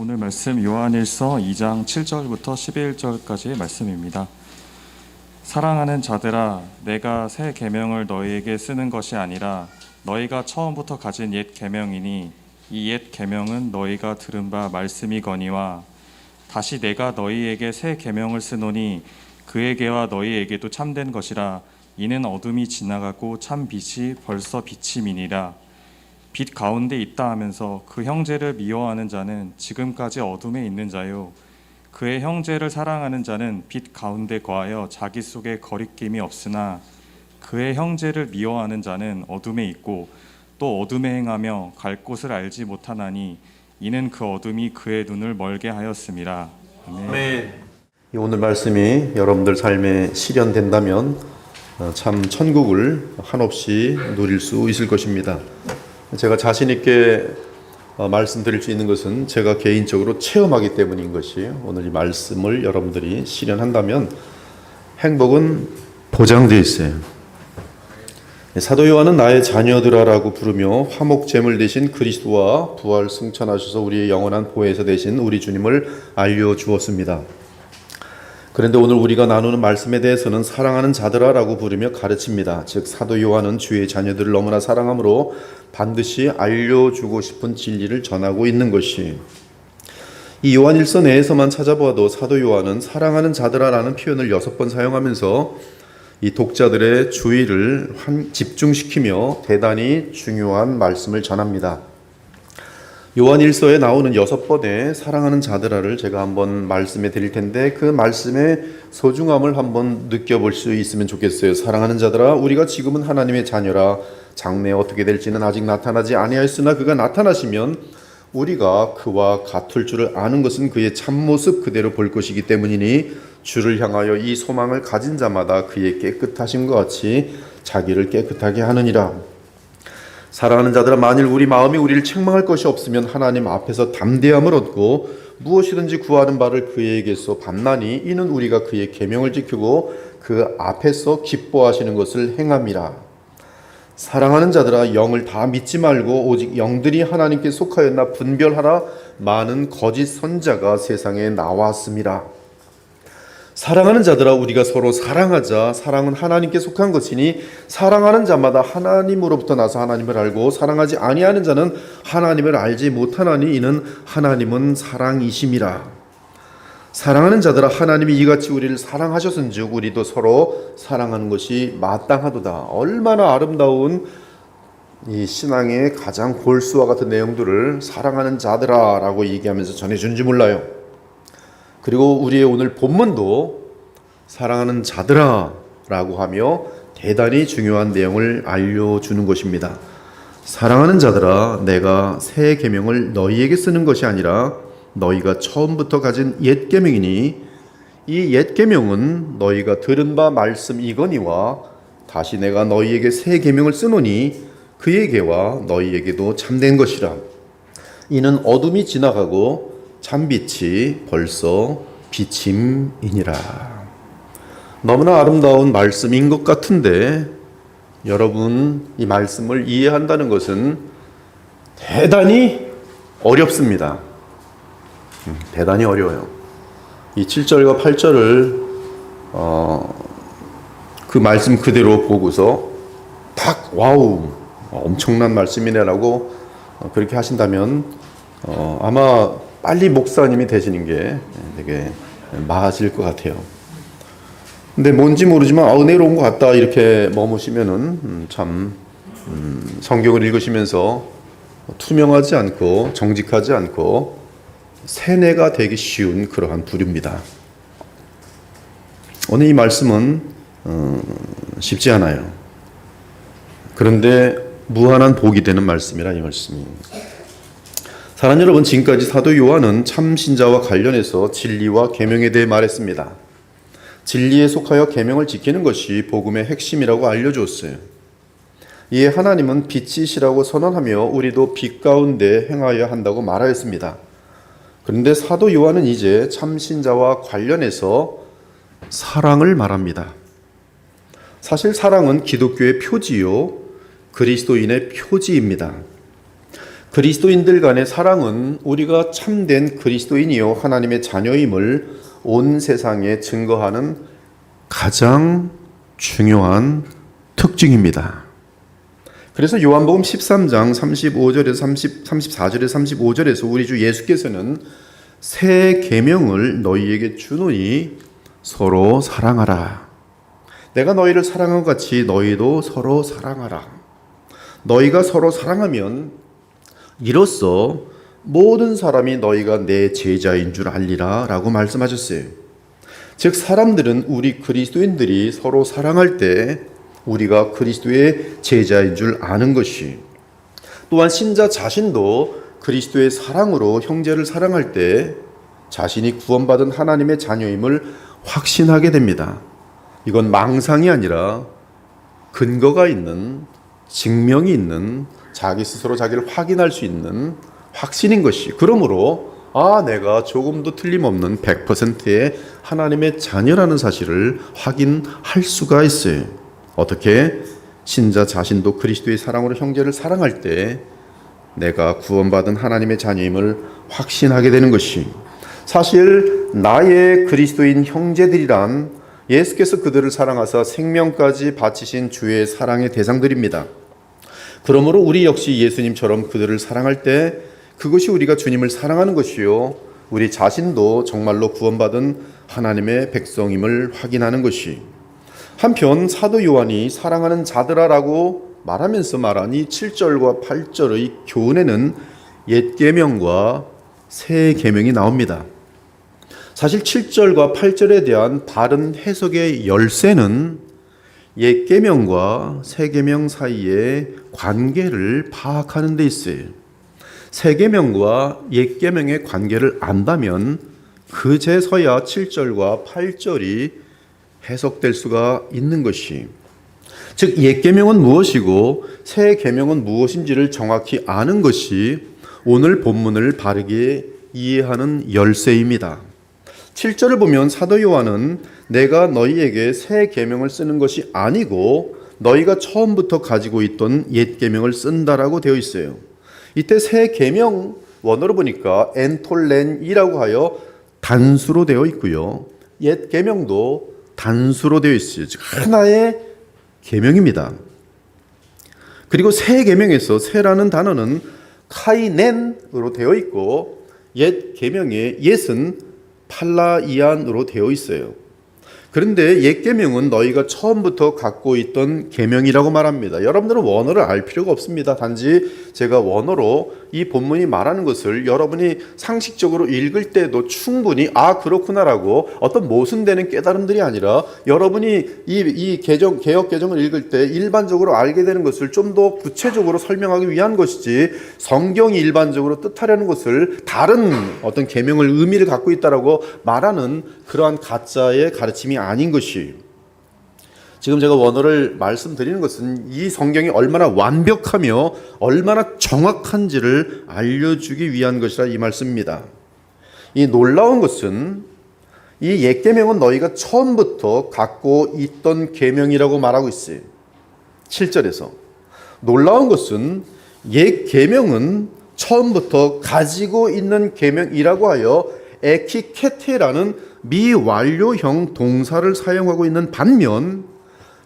오늘 말씀 요한일서 2장 7절부터 11절까지의 말씀입니다. 사랑하는 자들아, 내가 새 계명을 너희에게 쓰는 것이 아니라 너희가 처음부터 가진 옛 계명이니 이 옛 계명은 너희가 들은 바 말씀이거니와 다시 내가 너희에게 새 계명을 쓰노니 그에게와 너희에게도 참된 것이라. 이는 어둠이 지나가고 참 빛이 벌써 비침이니라. 빛 가운데 있다 하면서 그 형제를 미워하는 자는 지금까지 어둠에 있는 자요, 그의 형제를 사랑하는 자는 빛 가운데 거하여 자기 속에 거리낌이 없으나 그의 형제를 미워하는 자는 어둠에 있고 또 어둠에 행하며 갈 곳을 알지 못하나니 이는 그 어둠이 그의 눈을 멀게 하였음이라. 아멘. 오늘 말씀이 여러분들 삶에 실현된다면 참 천국을 한없이 누릴 수 있을 것입니다. 제가 자신 있게 말씀드릴 수 있는 것은 제가 개인적으로 체험하기 때문인 것이, 오늘 이 말씀을 여러분들이 실현한다면 행복은 보장되어 있어요. 사도 요한은 나의 자녀들아라고 부르며 화목제물 대신 그리스도와 부활 승천하셔서 우리의 영원한 보혜사 되신 우리 주님을 알려주었습니다. 그런데 오늘 우리가 나누는 말씀에 대해서는 사랑하는 자들아라고 부르며 가르칩니다. 즉 사도 요한은 주의 자녀들을 너무나 사랑함으로 반드시 알려주고 싶은 진리를 전하고 있는 것이, 이 요한일서 내에서만 찾아보아도 사도 요한은 사랑하는 자들아라는 표현을 6번 사용하면서 이 독자들의 주의를 집중시키며 대단히 중요한 말씀을 전합니다. 요한일서에 나오는 6번의 사랑하는 자들아를 제가 한번 말씀해 드릴 텐데 그 말씀의 소중함을 한번 느껴볼 수 있으면 좋겠어요. 사랑하는 자들아, 우리가 지금은 하나님의 자녀라. 장래에 어떻게 될지는 아직 나타나지 아니하였으나 그가 나타나시면 우리가 그와 같을 줄을 아는 것은 그의 참모습 그대로 볼 것이기 때문이니 주를 향하여 이 소망을 가진 자마다 그의 깨끗하심과 같이 자기를 깨끗하게 하느니라. 사랑하는 자들아, 만일 우리 마음이 우리를 책망할 것이 없으면 하나님 앞에서 담대함을 얻고 무엇이든지 구하는 바를 그에게서 받나니 이는 우리가 그의 계명을 지키고 그 앞에서 기뻐하시는 것을 행함이라. 사랑하는 자들아, 영을 다 믿지 말고 오직 영들이 하나님께 속하였나 분별하라. 많은 거짓 선자가 세상에 나왔음이라. 사랑하는 자들아, 우리가 서로 사랑하자. 사랑은 하나님께 속한 것이니 사랑하는 자마다 하나님으로부터 나서 하나님을 알고 사랑하지 아니하는 자는 하나님을 알지 못하나니 이는 하나님은 사랑이심이라. 사랑하는 자들아, 하나님이 이같이 우리를 사랑하셨은즉 우리도 서로 사랑하는 것이 마땅하도다. 얼마나 아름다운 이 신앙의 가장 골수와 같은 내용들을 사랑하는 자들아 라고 얘기하면서 전해주는지 몰라요. 그리고 우리의 오늘 본문도 사랑하는 자들아 라고 하며 대단히 중요한 내용을 알려주는 것입니다. 사랑하는 자들아, 내가 새 계명을 너희에게 쓰는 것이 아니라 너희가 처음부터 가진 옛 계명이니 이 옛 계명은 너희가 들은 바 말씀이거니와 다시 내가 너희에게 새 계명을 쓰노니 그에게와 너희에게도 참된 것이라. 이는 어둠이 지나가고 참빛이 벌써 비침이니라. 너무나 아름다운 말씀인 것 같은데 여러분, 이 말씀을 이해한다는 것은 대단히 어렵습니다. 대단히 어려워요. 이 7절과 8절을 그 말씀 그대로 보고서 딱 와우, 엄청난 말씀이네라고 그렇게 하신다면 아마 빨리 목사님이 되시는 게 되게 맞을 것 같아요. 근데 뭔지 모르지만 은혜로운 것 같다 이렇게 머무시면은 참 성경을 읽으시면서 투명하지 않고 정직하지 않고 세뇌가 되기 쉬운 그러한 부류입니다. 오늘 이 말씀은 쉽지 않아요. 그런데 무한한 복이 되는 말씀이라 이 말씀이. 사랑하는 여러분, 지금까지 사도 요한은 참신자와 관련해서 진리와 계명에 대해 말했습니다. 진리에 속하여 계명을 지키는 것이 복음의 핵심이라고 알려주었어요. 이에 하나님은 빛이시라고 선언하며 우리도 빛 가운데 행하여야 한다고 말하였습니다. 그런데 사도 요한은 이제 참신자와 관련해서 사랑을 말합니다. 사실 사랑은 기독교의 표지요, 그리스도인의 표지입니다. 그리스도인들 간의 사랑은 우리가 참된 그리스도인이요 하나님의 자녀임을 온 세상에 증거하는 가장 중요한 특징입니다. 그래서 요한복음 13장 35절에서 34절에서 35절에서 우리 주 예수께서는 새 계명을 너희에게 주노니 서로 사랑하라. 내가 너희를 사랑한 것 같이 너희도 서로 사랑하라. 너희가 서로 사랑하면 이로써 모든 사람이 너희가 내 제자인 줄 알리라 라고 말씀하셨어요. 즉 사람들은 우리 그리스도인들이 서로 사랑할 때 우리가 그리스도의 제자인 줄 아는 것이, 또한 신자 자신도 그리스도의 사랑으로 형제를 사랑할 때 자신이 구원받은 하나님의 자녀임을 확신하게 됩니다. 이건 망상이 아니라 근거가 있는, 증명이 있는, 자기 스스로 자기를 확인할 수 있는 확신인 것이, 그러므로 내가 조금도 틀림없는 100%의 하나님의 자녀라는 사실을 확인할 수가 있어요. 어떻게? 신자 자신도 그리스도의 사랑으로 형제를 사랑할 때 내가 구원받은 하나님의 자녀임을 확신하게 되는 것이, 사실 나의 그리스도인 형제들이란 예수께서 그들을 사랑하사 생명까지 바치신 주의 사랑의 대상들입니다. 그러므로 우리 역시 예수님처럼 그들을 사랑할 때 그것이 우리가 주님을 사랑하는 것이요, 우리 자신도 정말로 구원받은 하나님의 백성임을 확인하는 것이, 한편 사도 요한이 사랑하는 자들아라고 말하면서 말한 이 7절과 8절의 교훈에는 옛 계명과 새 계명이 나옵니다. 사실 7절과 8절에 대한 바른 해석의 열쇠는 옛 계명과 새 계명 사이의 관계를 파악하는 데 있어요. 새 계명과 옛 계명의 관계를 안다면 그제서야 7절과 8절이 해석될 수가 있는 것이, 즉 옛 계명은 무엇이고 새 계명은 무엇인지를 정확히 아는 것이 오늘 본문을 바르게 이해하는 열쇠입니다. 7절을 보면 사도 요한은 내가 너희에게 새 계명을 쓰는 것이 아니고 너희가 처음부터 가지고 있던 옛 계명을 쓴다라고 되어 있어요. 이때 새 계명 원어로 보니까 엔톨렌이라고 하여 단수로 되어 있고요, 옛 계명도 단수로 되어 있어요. 즉 하나의 계명입니다. 그리고 새 계명에서 새라는 단어는 카이넨으로 되어 있고 옛 계명의 옛은 팔라이안으로 되어 있어요. 그런데 옛 계명은 너희가 처음부터 갖고 있던 계명이라고 말합니다. 여러분들은 원어를 알 필요가 없습니다. 단지 제가 원어로 이 본문이 말하는 것을 여러분이 상식적으로 읽을 때도 충분히 그렇구나라고 어떤 모순되는 깨달음들이 아니라 여러분이 이 개혁 개정을 읽을 때 일반적으로 알게 되는 것을 좀 더 구체적으로 설명하기 위한 것이지, 성경이 일반적으로 뜻하려는 것을 다른 어떤 계명을 의미를 갖고 있다라고 말하는 그러한 가짜의 가르침이 아닌 것이, 지금 제가 원어를 말씀드리는 것은 이 성경이 얼마나 완벽하며 얼마나 정확한지를 알려주기 위한 것이라 이 말씀입니다. 이 놀라운 것은 이 옛 계명은 너희가 처음부터 갖고 있던 계명이라고 말하고 있어요. 7절에서 놀라운 것은 옛 계명은 처음부터 가지고 있는 계명이라고 하여 에키케테라는 미완료형 동사를 사용하고 있는 반면,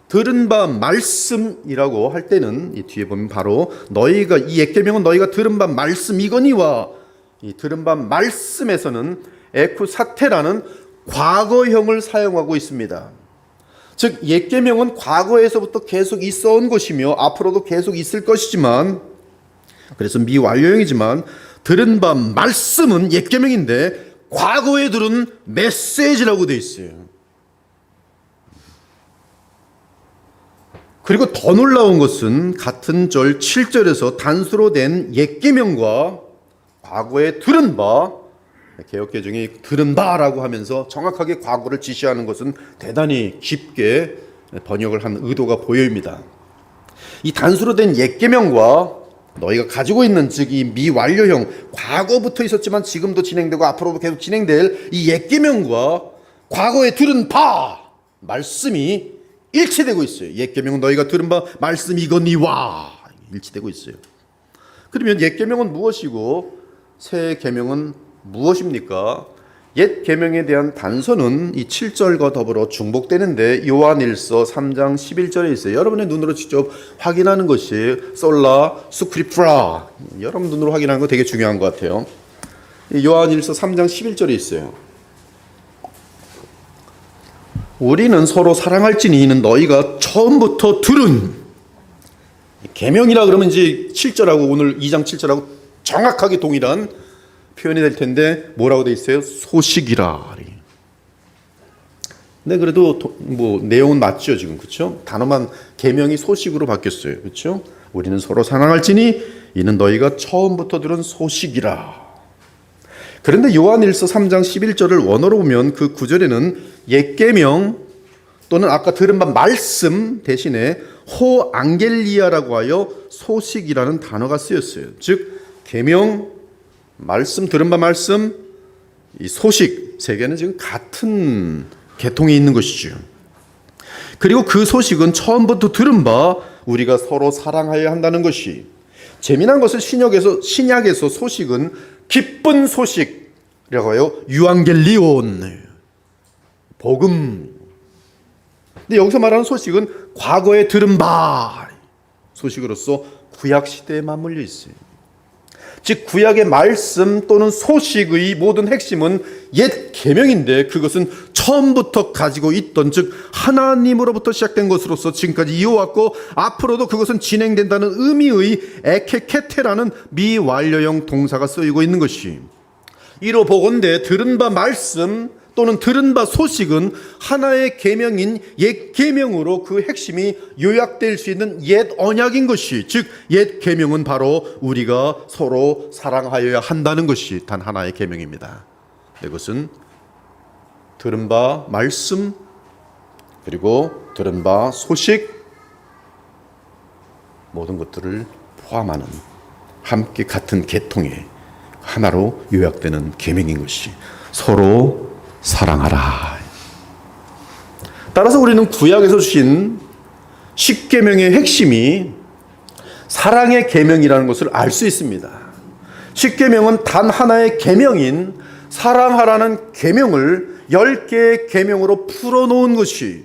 들은 바 말씀이라고 할 때는 이 뒤에 보면 바로 너희가 이 옛 계명은 너희가 들은 바 말씀이거니와, 이 들은 바 말씀에서는 에쿠사테라는 과거형을 사용하고 있습니다. 즉 옛 계명은 과거에서부터 계속 있어 온 것이며 앞으로도 계속 있을 것이지만, 그래서 미완료형이지만 들은 바 말씀은 옛 계명인데 과거에 들은 메시지라고 되어 있어요. 그리고 더 놀라운 것은 같은 절 7절에서 단수로 된 옛 계명과 과거에 들은 바, 개역개정이 들은 바라고 하면서 정확하게 과거를 지시하는 것은 대단히 깊게 번역을 한 의도가 보여집니다. 이 단수로 된 옛 계명과 너희가 가지고 있는, 즉 이 미완료형, 과거부터 있었지만 지금도 진행되고 앞으로도 계속 진행될 이 옛 계명과 과거에 들은 바 말씀이 일치되고 있어요. 옛 계명은 너희가 들은 바 말씀이거니와 일치되고 있어요. 그러면 옛 계명은 무엇이고 새 계명은 무엇입니까? 옛 계명에 대한 단서는 이 7절과 더불어 중복되는데 요한일서 3장 11절에 있어요. 여러분의 눈으로 직접 확인하는 것이 솔라 스크립트라, 여러분 눈으로 확인하는 거 되게 중요한 것 같아요. 요한일서 3장 11절에 있어요. 우리는 서로 사랑할지니 이는 너희가 처음부터 들은, 계명이라 그러면 이제 7절하고 오늘 2장 7절하고 정확하게 동일한 표현이 될 텐데 뭐라고 돼 있어요? 소식이라. 근데 그래도 뭐 내용은 맞죠 지금, 그렇죠? 단어만 계명이 소식으로 바뀌었어요, 그렇죠? 우리는 서로 사랑할지니 이는 너희가 처음부터 들은 소식이라. 그런데 요한일서 3장 11절을 원어로 보면 그 구절에는 옛 계명 또는 아까 들은 바 말씀 대신에 호 앙겔리아라고 하여 소식이라는 단어가 쓰였어요. 즉 계명, 말씀, 들은 바 말씀, 이 소식 세 개는 지금 같은 계통에 있는 것이죠. 그리고 그 소식은 처음부터 들은 바 우리가 서로 사랑하여야 한다는 것이, 재미난 것은 신약에서 소식은 기쁜 소식이라고 하여 유앙겔리온, 복음. 근데 여기서 말하는 소식은 과거에 들은 바 소식으로서 구약 시대에 맞물려 있어요. 즉 구약의 말씀 또는 소식의 모든 핵심은 옛 계명인데 그것은 처음부터 가지고 있던, 즉 하나님으로부터 시작된 것으로서 지금까지 이어왔고 앞으로도 그것은 진행된다는 의미의 에케케테라는 미완료형 동사가 쓰이고 있는 것이, 이로 보건대 들은 바 말씀 또는 들은 바 소식은 하나의 계명인 옛 계명으로 그 핵심이 요약될 수 있는 옛 언약인 것이, 즉 옛 계명은 바로 우리가 서로 사랑하여야 한다는 것이 단 하나의 계명입니다. 이것은 들은 바 말씀 그리고 들은 바 소식, 모든 것들을 포함하는 함께 같은 계통의 하나로 요약되는 계명인 것이 서로 사랑하라. 따라서 우리는 구약에서 주신 십계명의 핵심이 사랑의 계명이라는 것을 알 수 있습니다. 십계명은 단 하나의 계명인 사랑하라는 계명을 10개의 계명으로 풀어놓은 것이,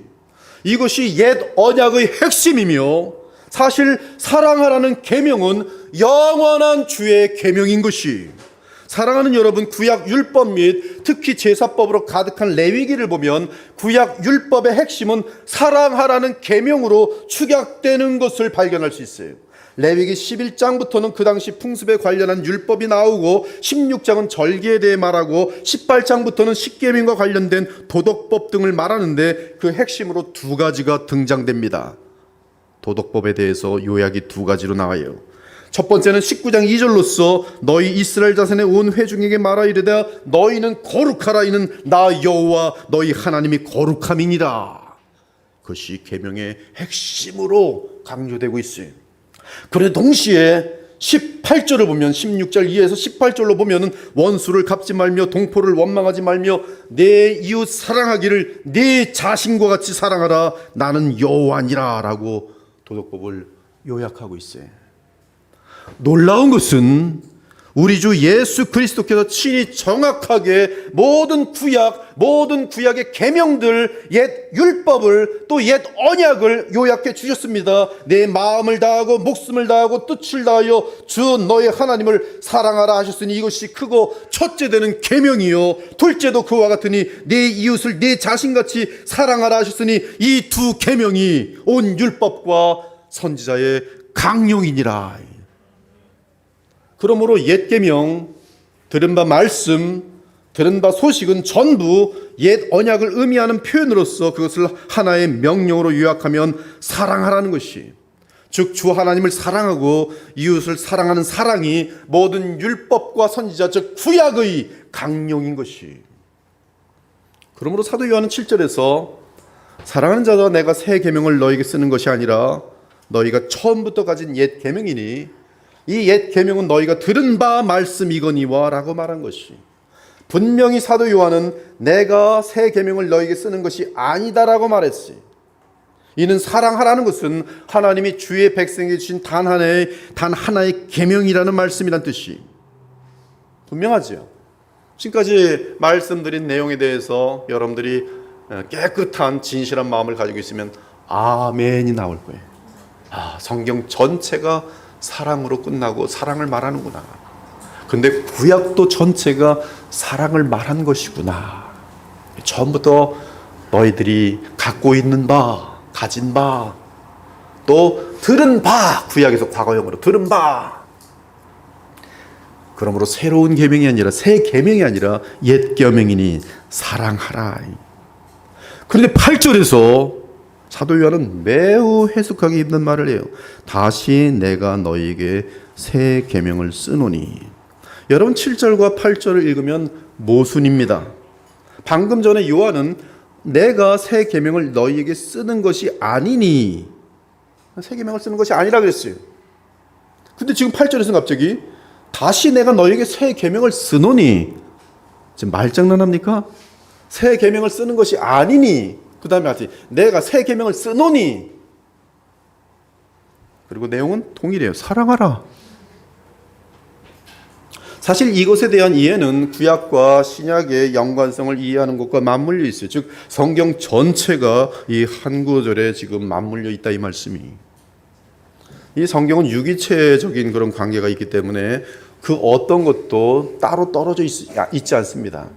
이것이 옛 언약의 핵심이며 사실 사랑하라는 계명은 영원한 주의 계명인 것이, 사랑하는 여러분, 구약 율법 및 특히 제사법으로 가득한 레위기를 보면 구약 율법의 핵심은 사랑하라는 계명으로 축약되는 것을 발견할 수 있어요. 레위기 11장부터는 그 당시 풍습에 관련한 율법이 나오고 16장은 절기에 대해 말하고 18장부터는 십계명과 관련된 도덕법 등을 말하는데 그 핵심으로 두 가지가 등장됩니다. 도덕법에 대해서 요약이 두 가지로 나와요. 첫 번째는 19장 2절로서 너희 이스라엘 자손의 온 회중에게 말하 이르되 너희는 거룩하라 이는 나 여호와 너희 하나님이 거룩함이니라. 그것이 계명의 핵심으로 강조되고 있어요. 그런데 동시에 18절을 보면 16절 이하에서 18절로 보면은 원수를 갚지 말며 동포를 원망하지 말며 내 이웃 사랑하기를 내 자신과 같이 사랑하라 나는 여호와니라 라고 도덕법을 요약하고 있어요. 놀라운 것은 우리 주 예수 그리스도께서 친히 정확하게 모든 구약의 계명들, 옛 율법을 또 옛 언약을 요약해 주셨습니다. 내 마음을 다하고 목숨을 다하고 뜻을 다하여 주 너의 하나님을 사랑하라 하셨으니 이것이 크고 첫째 되는 계명이요 둘째도 그와 같으니 내 이웃을 내 자신같이 사랑하라 하셨으니 이 두 계명이 온 율법과 선지자의 강령이니라. 그러므로 옛 계명, 들은 바 말씀, 들은 바 소식은 전부 옛 언약을 의미하는 표현으로서 그것을 하나의 명령으로 요약하면 사랑하라는 것이, 즉 주 하나님을 사랑하고 이웃을 사랑하는 사랑이 모든 율법과 선지자 즉 구약의 강령인 것이. 그러므로 사도 요한은 7절에서 사랑하는 자들아 내가 새 계명을 너에게 쓰는 것이 아니라 너희가 처음부터 가진 옛 계명이니 이 옛 계명은 너희가 들은 바 말씀이거니와 라고 말한 것이, 분명히 사도 요한은 내가 새 계명을 너희에게 쓰는 것이 아니다라고 말했어요. 이는 사랑하라는 것은 하나님이 주의 백성에게 주신 단 하나의 계명이라는 말씀이란 뜻이 분명하죠. 지금까지 말씀드린 내용에 대해서 여러분들이 깨끗한 진실한 마음을 가지고 있으면 아멘이 나올 거예요. 성경 전체가 사랑으로 끝나고 사랑을 말하는구나. 근데 구약도 전체가 사랑을 말한 것이구나. 처음부터 너희들이 갖고 있는 바, 가진 바, 또 들은 바, 구약에서 과거형으로 들은 바. 그러므로 새로운 계명이 아니라 새 계명이 아니라 옛 계명이니 사랑하라. 그런데 8절에서 사도 요한은 매우 해석하기 힘든 말을 해요. 다시 내가 너희에게 새 계명을 쓰노니. 여러분 7절과 8절을 읽으면 모순입니다. 방금 전에 요한은 내가 새 계명을 너희에게 쓰는 것이 아니니, 새 계명을 쓰는 것이 아니라 그랬어요. 근데 지금 8절에서 갑자기 다시 내가 너희에게 새 계명을 쓰노니, 지금 말장난합니까? 새 계명을 쓰는 것이 아니니, 그 다음에 하지 내가 새 계명을 쓰노니, 그리고 내용은 동일해요. 사랑하라. 사실 이것에 대한 이해는 구약과 신약의 연관성을 이해하는 것과 맞물려 있어요. 즉 성경 전체가 이 한 구절에 지금 맞물려 있다 이 말씀이. 이 성경은 유기체적인 그런 관계가 있기 때문에 그 어떤 것도 따로 떨어져 있지 않습니다.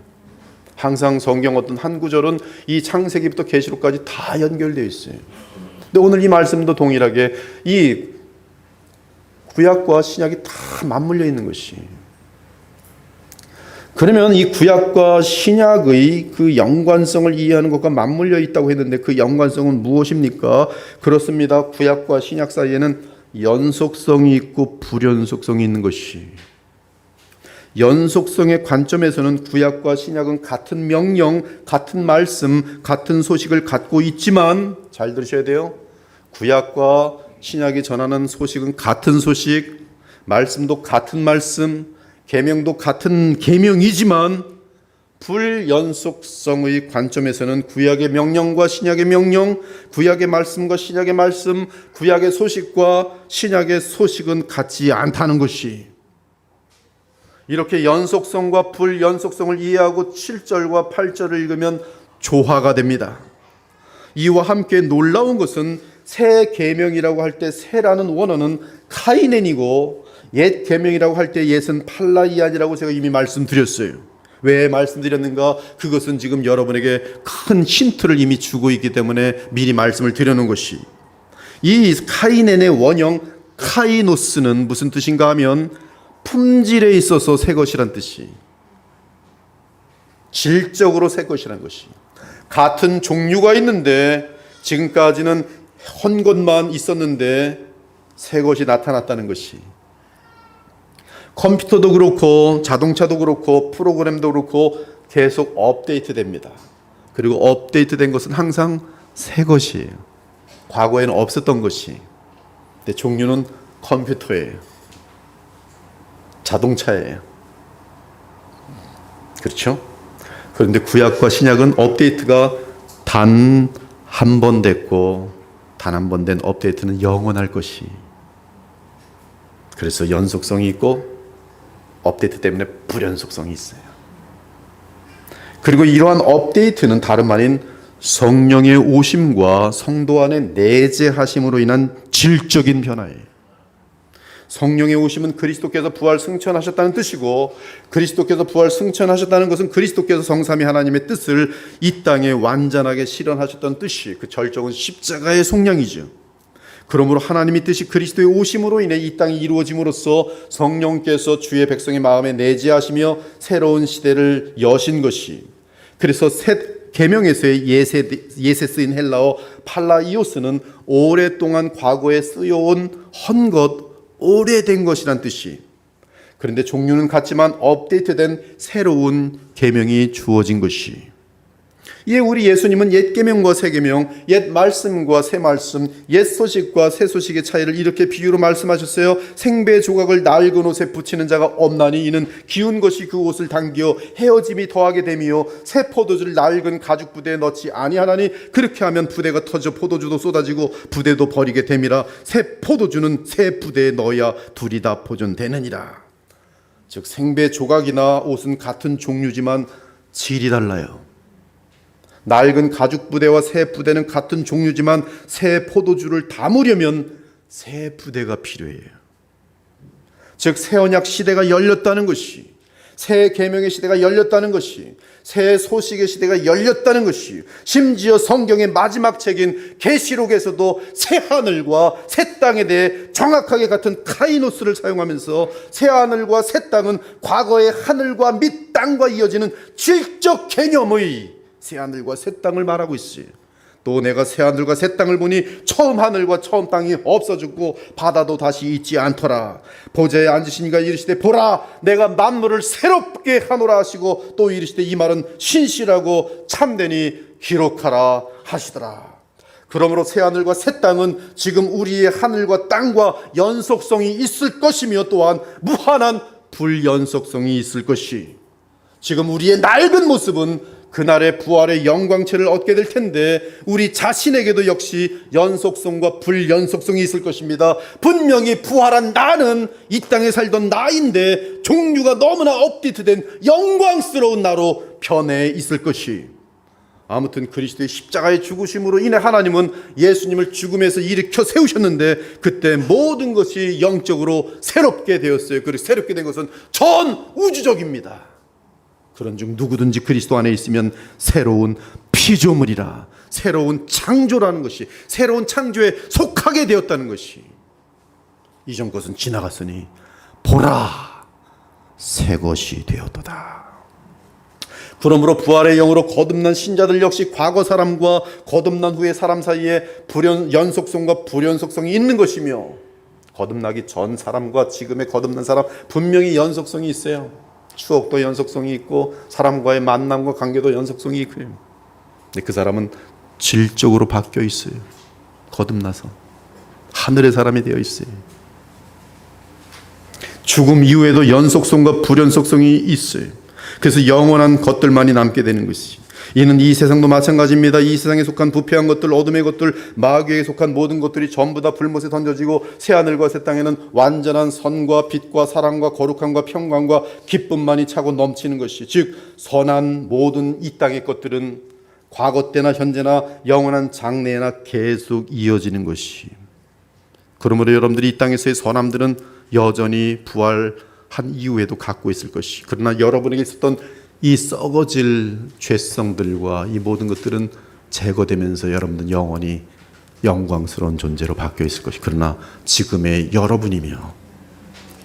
항상 성경 어떤 한 구절은 이 창세기부터 계시록까지 다 연결되어 있어요. 근데 오늘 이 말씀도 동일하게 이 구약과 신약이 다 맞물려 있는 것이. 그러면 이 구약과 신약의 그 연관성을 이해하는 것과 맞물려 있다고 했는데 그 연관성은 무엇입니까? 그렇습니다. 구약과 신약 사이에는 연속성이 있고 불연속성이 있는 것이. 연속성의 관점에서는 구약과 신약은 같은 명령, 같은 말씀, 같은 소식을 갖고 있지만 잘 들으셔야 돼요. 구약과 신약이 전하는 소식은 같은 소식, 말씀도 같은 말씀, 계명도 같은 계명이지만 불연속성의 관점에서는 구약의 명령과 신약의 명령, 구약의 말씀과 신약의 말씀, 구약의 소식과 신약의 소식은 같지 않다는 것이. 이렇게 연속성과 불연속성을 이해하고 7절과 8절을 읽으면 조화가 됩니다. 이와 함께 놀라운 것은 새 계명이라고 할 때 새라는 원어는 카이넨이고 옛 계명이라고 할 때 옛은 팔라이안이라고 제가 이미 말씀드렸어요. 왜 말씀드렸는가? 그것은 지금 여러분에게 큰 힌트를 이미 주고 있기 때문에 미리 말씀을 드려놓은 것이. 이 카이넨의 원형 카이노스는 무슨 뜻인가 하면 품질에 있어서 새 것이란 뜻이. 질적으로 새 것이란 것이. 같은 종류가 있는데 지금까지는 한 것만 있었는데 새 것이 나타났다는 것이. 컴퓨터도 그렇고 자동차도 그렇고 프로그램도 그렇고 계속 업데이트 됩니다. 그리고 업데이트 된 것은 항상 새 것이에요. 과거에는 없었던 것이. 근데 종류는 컴퓨터예요. 자동차예요. 그렇죠? 그런데 구약과 신약은 업데이트가 단 한 번 됐고 단 한 번 된 업데이트는 영원할 것이. 그래서 연속성이 있고 업데이트 때문에 불연속성이 있어요. 그리고 이러한 업데이트는 다름 아닌 성령의 오심과 성도 안에 내재하심으로 인한 질적인 변화예요. 성령의 오심은 그리스도께서 부활 승천하셨다는 뜻이고, 그리스도께서 부활 승천하셨다는 것은 그리스도께서 성삼위 하나님의 뜻을 이 땅에 완전하게 실현하셨다는 뜻이, 그 절정은 십자가의 속량이죠. 그러므로 하나님의 뜻이 그리스도의 오심으로 인해 이 땅이 이루어짐으로써 성령께서 주의 백성의 마음에 내재하시며 새로운 시대를 여신 것이. 그래서 새 계명에서의 예세 쓰인 헬라어 팔라이오스는 오랫동안 과거에 쓰여온 헌것, 오래된 것이란 뜻이. 그런데 종류는 같지만 업데이트된 새로운 계명이 주어진 것이. 예, 우리 예수님은 옛 계명과 새 계명, 옛 말씀과 새 말씀, 옛 소식과 새 소식의 차이를 이렇게 비유로 말씀하셨어요. 생배 조각을 낡은 옷에 붙이는 자가 없나니 이는 기운 것이 그 옷을 당겨 헤어짐이 더하게 되며 새 포도주를 낡은 가죽 부대에 넣지 아니하나니 그렇게 하면 부대가 터져 포도주도 쏟아지고 부대도 버리게 됨이라. 새 포도주는 새 부대에 넣어야 둘이 다 보존되느니라. 즉 생배 조각이나 옷은 같은 종류지만 질이 달라요. 낡은 가죽 부대와 새 부대는 같은 종류지만 새 포도주를 담으려면 새 부대가 필요해요. 즉 새 언약 시대가 열렸다는 것이, 새 계명의 시대가 열렸다는 것이, 새 소식의 시대가 열렸다는 것이, 심지어 성경의 마지막 책인 계시록에서도 새 하늘과 새 땅에 대해 정확하게 같은 카이노스를 사용하면서 새 하늘과 새 땅은 과거의 하늘과 밑 땅과 이어지는 질적 개념의 새 하늘과 새 땅을 말하고 있어요. 또 내가 새 하늘과 새 땅을 보니 처음 하늘과 처음 땅이 없어졌고 바다도 다시 있지 않더라. 보좌에 앉으신 이가 이르시되 보라 내가 만물을 새롭게 하노라 하시고 또 이르시되 이 말은 신실하고 참되니 기록하라 하시더라. 그러므로 새 하늘과 새 땅은 지금 우리의 하늘과 땅과 연속성이 있을 것이며 또한 무한한 불연속성이 있을 것이, 지금 우리의 낡은 모습은 그날의 부활의 영광체를 얻게 될 텐데 우리 자신에게도 역시 연속성과 불연속성이 있을 것입니다. 분명히 부활한 나는 이 땅에 살던 나인데 종류가 너무나 업데이트된 영광스러운 나로 변해 있을 것이, 아무튼 그리스도의 십자가의 죽으심으로 인해 하나님은 예수님을 죽음에서 일으켜 세우셨는데 그때 모든 것이 영적으로 새롭게 되었어요. 그리고 새롭게 된 것은 전 우주적입니다. 그런즉 누구든지 그리스도 안에 있으면 새로운 피조물이라, 새로운 창조라는 것이, 새로운 창조에 속하게 되었다는 것이, 이전 것은 지나갔으니 보라 새 것이 되었도다. 그러므로 부활의 영으로 거듭난 신자들 역시 과거 사람과 거듭난 후의 사람 사이에 연속성과 불연속성이 있는 것이며, 거듭나기 전 사람과 지금의 거듭난 사람 분명히 연속성이 있어요. 추억도 연속성이 있고 사람과의 만남과 관계도 연속성이 있고요. 근데 그 사람은 질적으로 바뀌어 있어요. 거듭나서 하늘의 사람이 되어 있어요. 죽음 이후에도 연속성과 불연속성이 있어요. 그래서 영원한 것들만이 남게 되는 것이, 이는 이 세상도 마찬가지입니다. 이 세상에 속한 부패한 것들, 어둠의 것들, 마귀에게 속한 모든 것들이 전부 다 불못에 던져지고 새 하늘과 새 땅에는 완전한 선과 빛과 사랑과 거룩함과 평강과 기쁨만이 차고 넘치는 것이, 즉 선한 모든 이 땅의 것들은 과거 때나 현재나 영원한 장래나 계속 이어지는 것이. 그러므로 여러분들이 이 땅에서의 선함들은 여전히 부활한 이후에도 갖고 있을 것이, 그러나 여러분에게 있었던 이 썩어질 죄성들과 이 모든 것들은 제거되면서 여러분은 영원히 영광스러운 존재로 바뀌어 있을 것이, 그러나 지금의 여러분이며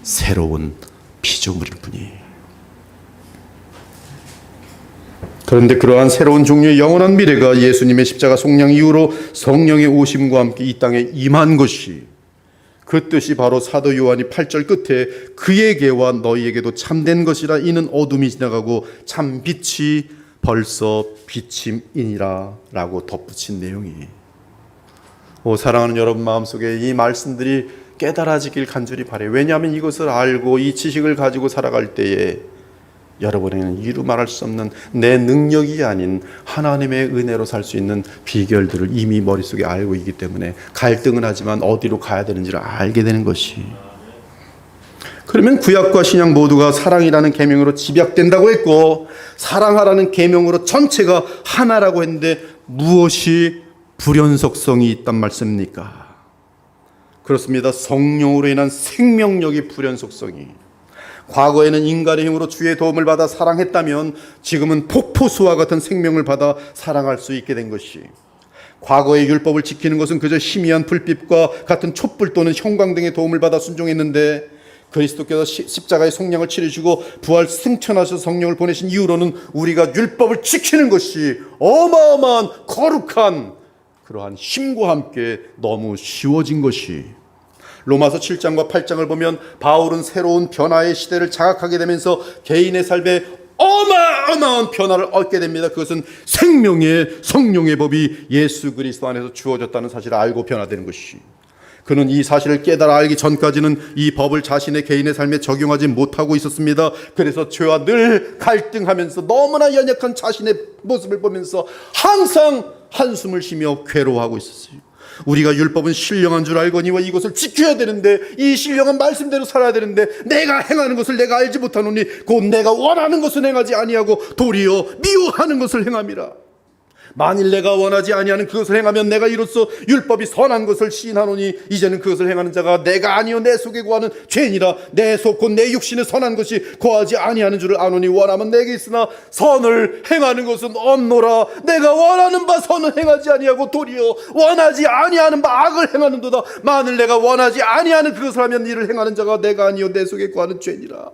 새로운 피조물일 뿐이. 그런데 그러한 새로운 종류의 영원한 미래가 예수님의 십자가 속량 이후로 성령의 오심과 함께 이 땅에 임한 것이, 그 뜻이 바로 사도 요한이 8절 끝에 그에게와 너희에게도 참된 것이라 이는 어둠이 지나가고 참 빛이 벌써 비침이니라 라고 덧붙인 내용이. 사랑하는 여러분, 마음속에 이 말씀들이 깨달아지길 간절히 바라요. 왜냐하면 이것을 알고 이 지식을 가지고 살아갈 때에 여러분에게는 이루 말할 수 없는 내 능력이 아닌 하나님의 은혜로 살 수 있는 비결들을 이미 머릿속에 알고 있기 때문에 갈등은 하지만 어디로 가야 되는지를 알게 되는 것이. 그러면 구약과 신약 모두가 사랑이라는 계명으로 집약된다고 했고 사랑하라는 계명으로 전체가 하나라고 했는데 무엇이 불연속성이 있단 말씀입니까? 그렇습니다. 성령으로 인한 생명력이 불연속성이. 과거에는 인간의 힘으로 주의 도움을 받아 사랑했다면 지금은 폭포수와 같은 생명을 받아 사랑할 수 있게 된 것이, 과거의 율법을 지키는 것은 그저 희미한 불빛과 같은 촛불 또는 형광 등의 도움을 받아 순종했는데 그리스도께서 십자가의 속량을 치르시고 부활 승천하셔서 성령을 보내신 이후로는 우리가 율법을 지키는 것이 어마어마한 거룩한 그러한 힘과 함께 너무 쉬워진 것이. 로마서 7장과 8장을 보면 바울은 새로운 변화의 시대를 자각하게 되면서 개인의 삶에 어마어마한 변화를 얻게 됩니다. 그것은 생명의 성령의 법이 예수 그리스도 안에서 주어졌다는 사실을 알고 변화되는 것이. 그는 이 사실을 깨달아 알기 전까지는 이 법을 자신의 개인의 삶에 적용하지 못하고 있었습니다. 그래서 죄와 늘 갈등하면서 너무나 연약한 자신의 모습을 보면서 항상 한숨을 쉬며 괴로워하고 있었어요. 우리가 율법은 신령한 줄 알거니와 이것을 지켜야 되는데, 이 신령한 말씀대로 살아야 되는데, 내가 행하는 것을 내가 알지 못하노니 곧 내가 원하는 것을 행하지 아니하고 도리어 미워하는 것을 행함이라. 만일 내가 원하지 아니하는 그것을 행하면 내가 이로써 율법이 선한 것을 시인하노니 이제는 그것을 행하는 자가 내가 아니요 내 속에 거하는 죄니라. 내 속 곧 내 육신에 선한 것이 거하지 아니하는 줄을 아노니 원하면 내게 있으나 선을 행하는 것은 없노라. 내가 원하는 바 선을 행하지 아니하고 도리어 원하지 아니하는 바 악을 행하는도다. 만일 내가 원하지 아니하는 그것을 하면 이를 행하는 자가 내가 아니요 내 속에 거하는 죄니라.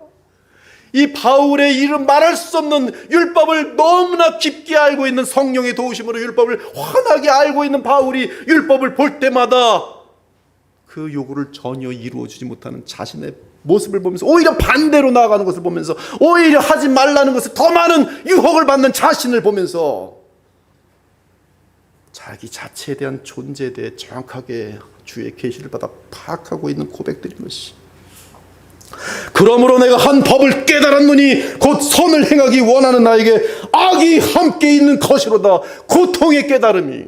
이 바울의 이름 말할 수 없는 율법을 너무나 깊게 알고 있는 성령의 도우심으로 율법을 환하게 알고 있는 바울이 율법을 볼 때마다 그 요구를 전혀 이루어주지 못하는 자신의 모습을 보면서, 오히려 반대로 나아가는 것을 보면서, 오히려 하지 말라는 것을 더 많은 유혹을 받는 자신을 보면서 자기 자체에 대한 존재에 대해 정확하게 주의 계시를 받아 파악하고 있는 고백들인 것이. 그러므로 내가 한 법을 깨달았노니 곧 선을 행하기 원하는 나에게 악이 함께 있는 것이로다. 고통의 깨달음이.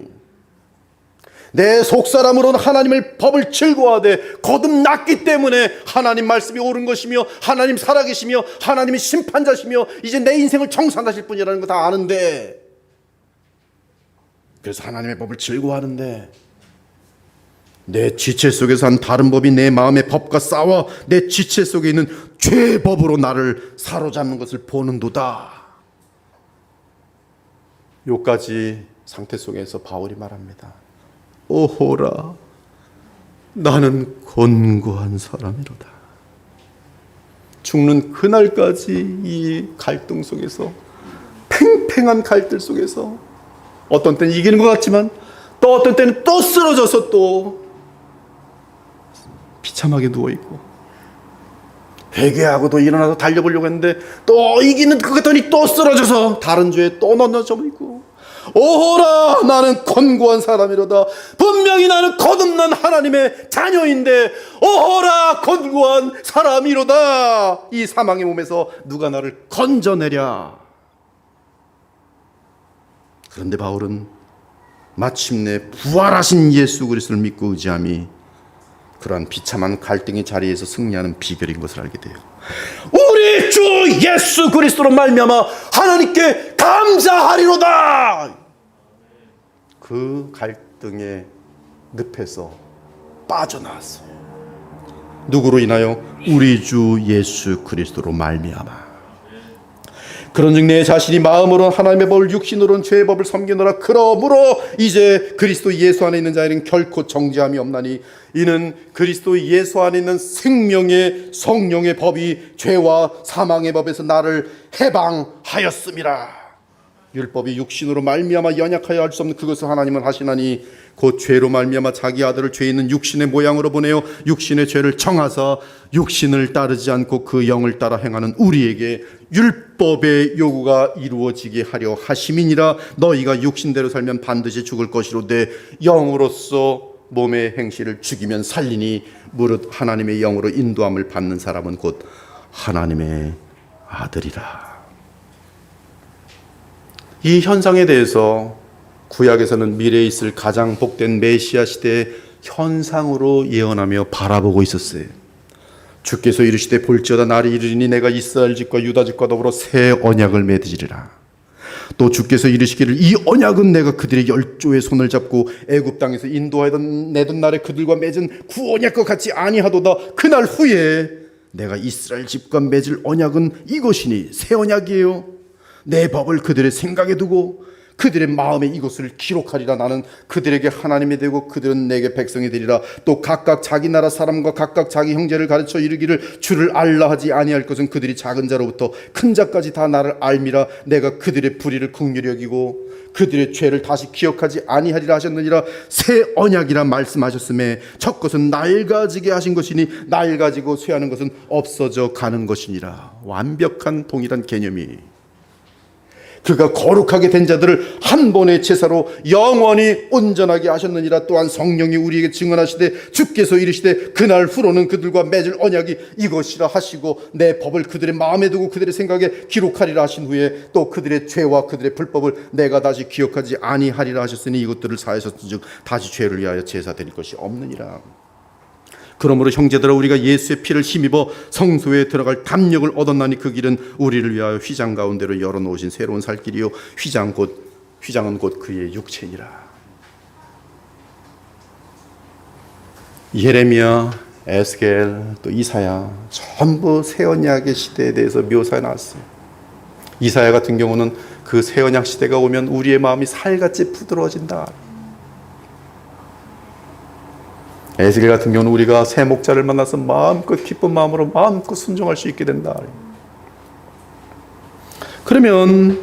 내 속사람으로는 하나님의 법을 즐거워하되 거듭났기 때문에 하나님 말씀이 옳은 것이며 하나님 살아계시며 하나님이 심판자시며 이제 내 인생을 청산하실 분이라는 거 다 아는데, 그래서 하나님의 법을 즐거워하는데 내 지체 속에서 한 다른 법이 내 마음의 법과 싸워 내 지체 속에 있는 죄의 법으로 나를 사로잡는 것을 보는도다. 요까지 상태 속에서 바울이 말합니다. 오호라, 나는 곤고한 사람이로다. 죽는 그날까지 이 갈등 속에서, 팽팽한 갈등 속에서 어떤 때는 이기는 것 같지만 또 어떤 때는 또 쓰러져서 또 비참하게 누워있고, 회개하고도 일어나서 달려보려고 했는데 또 이기는 것 같더니 또 쓰러져서 다른 죄에 또 넘어져 있고, 오호라, 나는 곤고한 사람이로다. 분명히 나는 거듭난 하나님의 자녀인데 오호라, 곤고한 사람이로다. 이 사망의 몸에서 누가 나를 건져내랴. 그런데 바울은 마침내 부활하신 예수 그리스도를 믿고 의지함이 그러한 비참한 갈등의 자리에서 승리하는 비결인 것을 알게 돼요. 우리 주 예수 그리스도로 말미암아 하나님께 감사하리로다. 그 갈등의 늪에서 빠져나왔어요. 누구로 인하여? 우리 주 예수 그리스도로 말미암아. 그런즉 내 자신이 마음으로는 하나님의 법을, 육신으로는 죄의 법을 섬기노라. 그러므로 이제 그리스도 예수 안에 있는 자에는 결코 정죄함이 없나니 이는 그리스도 예수 안에 있는 생명의 성령의 법이 죄와 사망의 법에서 나를 해방하였음이라. 율법이 육신으로 말미암아 연약하여 할 수 없는 그것을 하나님은 하시나니 곧 죄로 말미암아 자기 아들을 죄 있는 육신의 모양으로 보내어 육신의 죄를 청하사 육신을 따르지 않고 그 영을 따라 행하는 우리에게 율법의 요구가 이루어지게 하려 하심이니라. 너희가 육신대로 살면 반드시 죽을 것이로되 영으로서 몸의 행실을 죽이면 살리니 무릇 하나님의 영으로 인도함을 받는 사람은 곧 하나님의 아들이라. 이 현상에 대해서 구약에서는 미래에 있을 가장 복된 메시아 시대의 현상으로 예언하며 바라보고 있었어요. 주께서 이르시되 볼지어다 날이 이르리니 내가 이스라엘 집과 유다 집과 더불어 새 언약을 맺으리라. 또 주께서 이르시기를 이 언약은 내가 그들의 열조의 손을 잡고 애굽 땅에서 인도하던 내던 날에 그들과 맺은 구 언약과 같이 아니하도다. 그날 후에 내가 이스라엘 집과 맺을 언약은 이것이니 새 언약이에요. 내 법을 그들의 생각에 두고 그들의 마음에 이것을 기록하리라. 나는 그들에게 하나님이 되고 그들은 내게 백성이 되리라. 또 각각 자기 나라 사람과 각각 자기 형제를 가르쳐 이르기를 주를 알라 하지 아니할 것은 그들이 작은 자로부터 큰 자까지 다 나를 알미라. 내가 그들의 불의를 긍휼히 여기고 그들의 죄를 다시 기억하지 아니하리라 하셨느니라. 새 언약이라 말씀하셨음에 첫 것은 낡아지게 하신 것이니 낡아지고 쇠하는 것은 없어져 가는 것이니라. 완벽한 동일한 개념이 그가 거룩하게 된 자들을 한 번의 제사로 영원히 온전하게 하셨느니라. 또한 성령이 우리에게 증언하시되 주께서 이르시되 그날 후로는 그들과 맺을 언약이 이것이라 하시고 내 법을 그들의 마음에 두고 그들의 생각에 기록하리라 하신 후에 또 그들의 죄와 그들의 불법을 내가 다시 기억하지 아니하리라 하셨으니 이것들을 사하셨은즉 다시 죄를 위하여 제사 드릴 것이 없느니라. 그러므로 형제들아 우리가 예수의 피를 힘입어 성소에 들어갈 담력을 얻었나니 그 길은 우리를 위하여 휘장 가운데로 열어놓으신 새로운 살 길이요 휘장은 곧 그의 육체니라. 예레미야, 에스겔, 또 이사야 전부 새 언약의 시대에 대해서 묘사해 놨어요. 이사야 같은 경우는 그 새 언약 시대가 오면 우리의 마음이 살같이 부드러워진다. 에스겔 같은 경우는 우리가 새 목자를 만나서 마음껏 기쁜 마음으로 마음껏 순종할 수 있게 된다. 그러면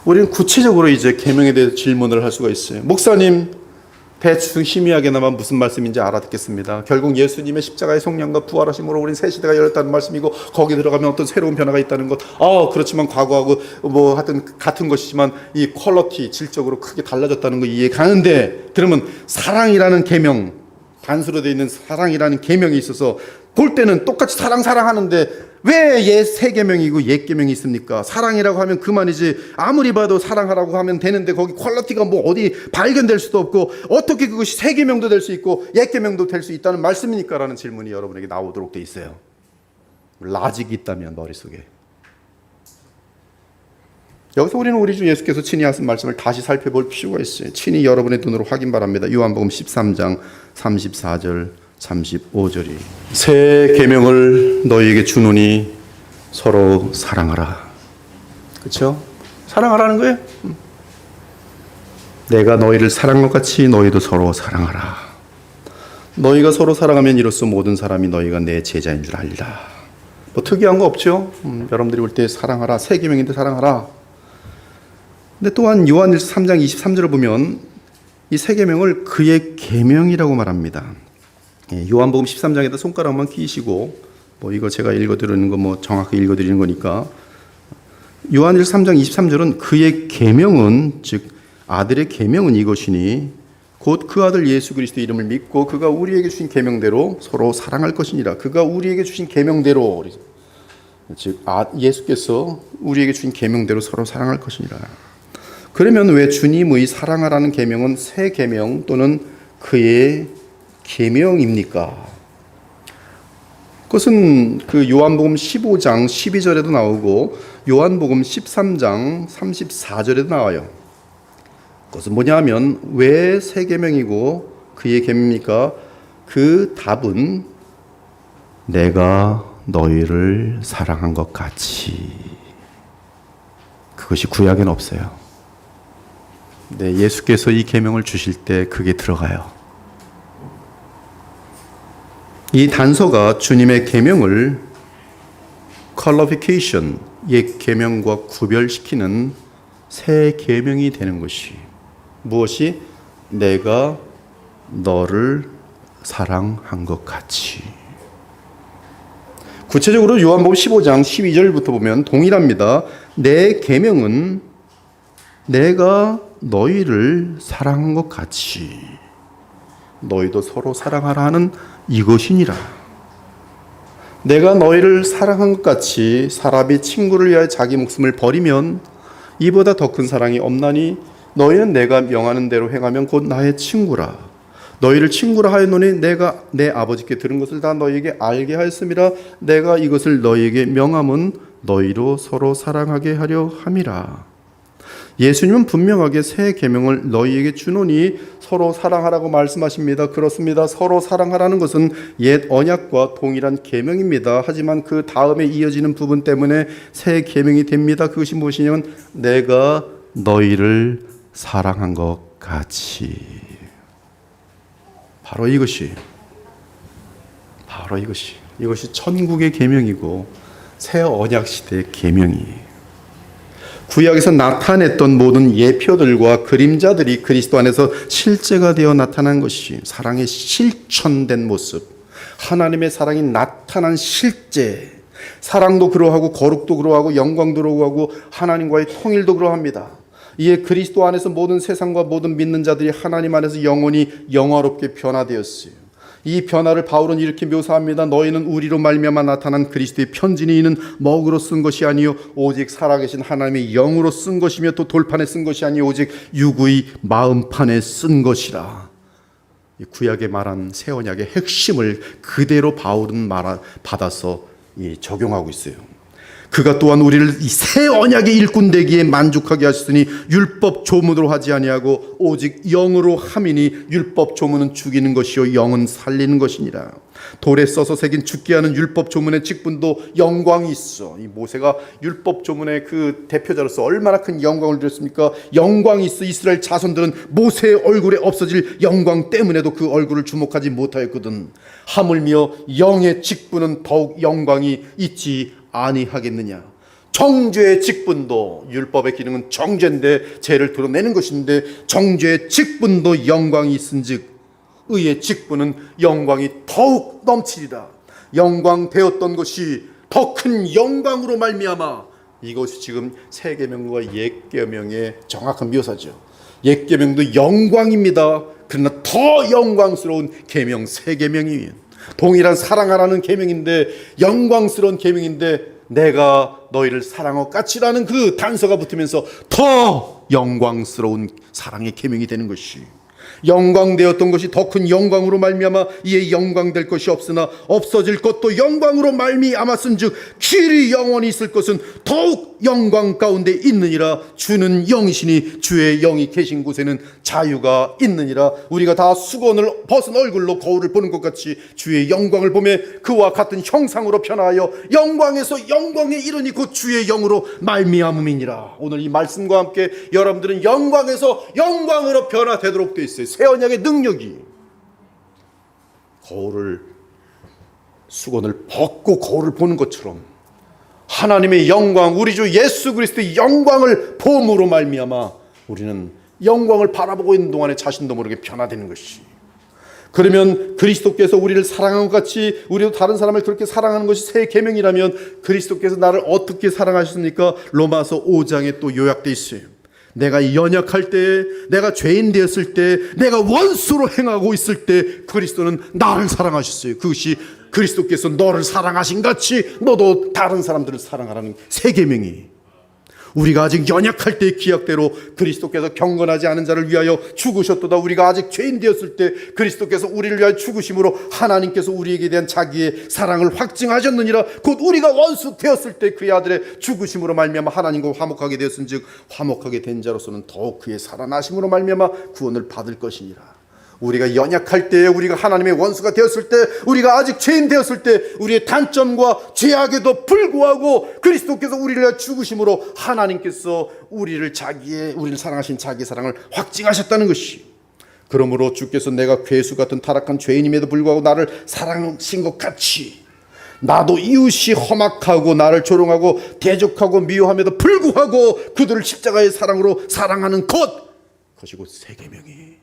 우리는 구체적으로 이제 계명에 대해서 질문을 할 수가 있어요. 목사님, 대충 희미하게나마 무슨 말씀인지 알아듣겠습니다. 결국 예수님의 십자가의 속량과 부활하심으로 우리는 새 시대가 열렸다는 말씀이고 거기 들어가면 어떤 새로운 변화가 있다는 것. 그렇지만 과거하고 뭐 하여튼 같은 것이지만 이 퀄리티, 질적으로 크게 달라졌다는 거 이해 가는데, 그러면 사랑이라는 계명, 단수로 되어 있는 사랑이라는 계명이 있어서 볼 때는 똑같이 사랑하는데 왜 새 계명이고 옛 계명이 있습니까? 사랑이라고 하면 그만이지 아무리 봐도 사랑하라고 하면 되는데 거기 퀄리티가 뭐 어디 발견될 수도 없고 어떻게 그것이 새 계명도 될 수 있고 옛 계명도 될 수 있다는 말씀입니까? 라는 질문이 여러분에게 나오도록 돼 있어요. 라직이 있다면 머릿속에. 여기서 우리는 우리 주 예수께서 친히 하신 말씀을 다시 살펴볼 필요가 있어요. 친히 여러분의 눈으로 확인 바랍니다. 요한복음 13장 34절 35절이 새 계명을 너희에게 주노니 서로 사랑하라. 그렇죠? 사랑하라는 거예요. 내가 너희를 사랑한 것 같이 너희도 서로 사랑하라. 너희가 서로 사랑하면 이로써 모든 사람이 너희가 내 제자인 줄 알리라. 뭐 특이한 거 없죠? 여러분들이 볼 때 사랑하라. 새 계명인데 사랑하라. 근데 또한 요한일서 3장 23절을 보면 이 새 계명을 그의 계명이라고 말합니다. 요한복음 13장에다 손가락만 끼시고 뭐 이거 제가 읽어드리는 거 뭐 정확히 읽어드리는 거니까 요한일서 3장 23절은 그의 계명은 즉 아들의 계명은 이것이니 곧 그 아들 예수 그리스도의 이름을 믿고 그가 우리에게 주신 계명대로 서로 사랑할 것이니라. 그가 우리에게 주신 계명대로 즉 예수께서 우리에게 주신 계명대로 서로 사랑할 것이니라. 그러면 왜 주님의 사랑하라는 계명은 새 계명 또는 그의 계명입니까? 그것은 그 요한복음 15장 12절에도 나오고 요한복음 13장 34절에도 나와요. 그것은 뭐냐면 왜 새 계명이고 그의 계명입니까? 그 답은 내가 너희를 사랑한 것 같이. 그것이 구약에는 없어요. 네, 예수께서 이 계명을 주실 때 그게 들어가요. 이 단서가 주님의 계명을 퀄리피케이션, 옛 계명과 구별시키는 새 계명이 되는 것이 무엇이? 내가 너를 사랑한 것 같이. 구체적으로 요한복음 15장 12절부터 보면 동일합니다. 내 계명은 내가 너희를 사랑한 것 같이 너희도 서로 사랑하라 하는 이것이니라. 내가 너희를 사랑한 것 같이 사람이 친구를 위하여 자기 목숨을 버리면 이보다 더 큰 사랑이 없나니 너희는 내가 명하는 대로 행하면 곧 나의 친구라. 너희를 친구라 하였노니 내가 내 아버지께 들은 것을 다 너희에게 알게 하였음이라. 내가 이것을 너희에게 명함은 너희로 서로 사랑하게 하려 함이라. 예수님은 분명하게 새 계명을 너희에게 주노니 서로 사랑하라고 말씀하십니다. 그렇습니다. 서로 사랑하라는 것은 옛 언약과 동일한 계명입니다. 하지만 그 다음에 이어지는 부분 때문에 새 계명이 됩니다. 그것이 무엇이냐면 내가 너희를 사랑한 것 같이. 바로 이것이 이것이 천국의 계명이고 새 언약 시대의 계명이에요. 구약에서 나타냈던 모든 예표들과 그림자들이 그리스도 안에서 실제가 되어 나타난 것이 사랑의 실천된 모습, 하나님의 사랑이 나타난 실제, 사랑도 그러하고 거룩도 그러하고 영광도 그러하고 하나님과의 통일도 그러합니다. 이에 그리스도 안에서 모든 세상과 모든 믿는 자들이 하나님 안에서 영원히 영화롭게 변화되었어요. 이 변화를 바울은 이렇게 묘사합니다. 너희는 우리로 말미암아 나타난 그리스도의 편지니 이는 먹으로 쓴 것이 아니요 오직 살아계신 하나님의 영으로 쓴 것이며 또 돌판에 쓴 것이 아니요 오직 육의 마음판에 쓴 것이라. 구약에 말한 새 언약의 핵심을 그대로 바울은 받아서 적용하고 있어요. 그가 또한 우리를 이 새 언약의 일꾼 되기에 만족하게 하셨으니 율법 조문으로 하지 아니하고 오직 영으로 함이니 율법 조문은 죽이는 것이요 영은 살리는 것이니라. 돌에 써서 새긴 죽게 하는 율법 조문의 직분도 영광이 있어. 이 모세가 율법 조문의 그 대표자로서 얼마나 큰 영광을 드렸습니까? 영광이 있어. 이스라엘 자손들은 모세의 얼굴에 없어질 영광 때문에도 그 얼굴을 주목하지 못하였거든. 하물며 영의 직분은 더욱 영광이 있지 아니하겠느냐. 정죄의 직분도, 율법의 기능은 정죄인데 죄를 드러내는 것인데 정죄의 직분도 영광이 있은즉 의의 직분은 영광이 더욱 넘치리라. 영광 되었던 것이 더 큰 영광으로 말미암아. 이것이 지금 새 계명과 옛 계명의 정확한 묘사죠. 옛 계명도 영광입니다. 그러나 더 영광스러운 계명 새 계명이에요. 동일한 사랑하라는 계명인데 영광스러운 계명인데 내가 너희를 사랑하고 같이라는 그 단서가 붙으면서 더 영광스러운 사랑의 계명이 되는 것이, 영광되었던 것이 더 큰 영광으로 말미암아 이에 영광될 것이 없으나 없어질 것도 영광으로 말미암았은즉 길이 영원히 있을 것은 더욱 영광 가운데 있느니라. 주는 영이시니 주의 영이 계신 곳에는 자유가 있느니라. 우리가 다 수건을 벗은 얼굴로 거울을 보는 것 같이 주의 영광을 보며 그와 같은 형상으로 변화하여 영광에서 영광에 이르니 곧 주의 영으로 말미암음이니라. 오늘 이 말씀과 함께 여러분들은 영광에서 영광으로 변화되도록 되어 있어요. 새 언약의 능력이. 수건을 벗고 거울을 보는 것처럼 하나님의 영광, 우리 주 예수 그리스도의 영광을 봄으로 말미암아 우리는 영광을 바라보고 있는 동안에 자신도 모르게 변화되는 것이. 그러면 그리스도께서 우리를 사랑한 것 같이 우리도 다른 사람을 그렇게 사랑하는 것이 새 계명이라면 그리스도께서 나를 어떻게 사랑하셨습니까? 로마서 5장에 또 요약되어 있어요. 내가 연약할 때, 내가 죄인 되었을 때, 내가 원수로 행하고 있을 때 그리스도는 나를 사랑하셨어요. 그것이 그리스도께서 너를 사랑하신 같이 너도 다른 사람들을 사랑하라는 새 계명이. 우리가 아직 연약할 때의 기약대로 그리스도께서 경건하지 않은 자를 위하여 죽으셨도다. 우리가 아직 죄인 되었을 때 그리스도께서 우리를 위하여 죽으심으로 하나님께서 우리에게 대한 자기의 사랑을 확증하셨느니라. 곧 우리가 원수 되었을 때 그의 아들의 죽으심으로 말미암아 하나님과 화목하게 되었은즉 화목하게 된 자로서는 더욱 그의 살아나심으로 말미암아 구원을 받을 것이니라. 우리가 연약할 때, 우리가 하나님의 원수가 되었을 때, 우리가 아직 죄인 되었을 때 우리의 단점과 죄악에도 불구하고 그리스도께서 우리를 위하여 죽으심으로 하나님께서 우리를 사랑하신 자기의 사랑을 확증하셨다는 것이. 그러므로 주께서 내가 괴수 같은 타락한 죄인임에도 불구하고 나를 사랑하신 것 같이 나도 이웃이 험악하고 나를 조롱하고 대적하고 미워함에도 불구하고 그들을 십자가의 사랑으로 사랑하는 그것이 곧 새 계명이.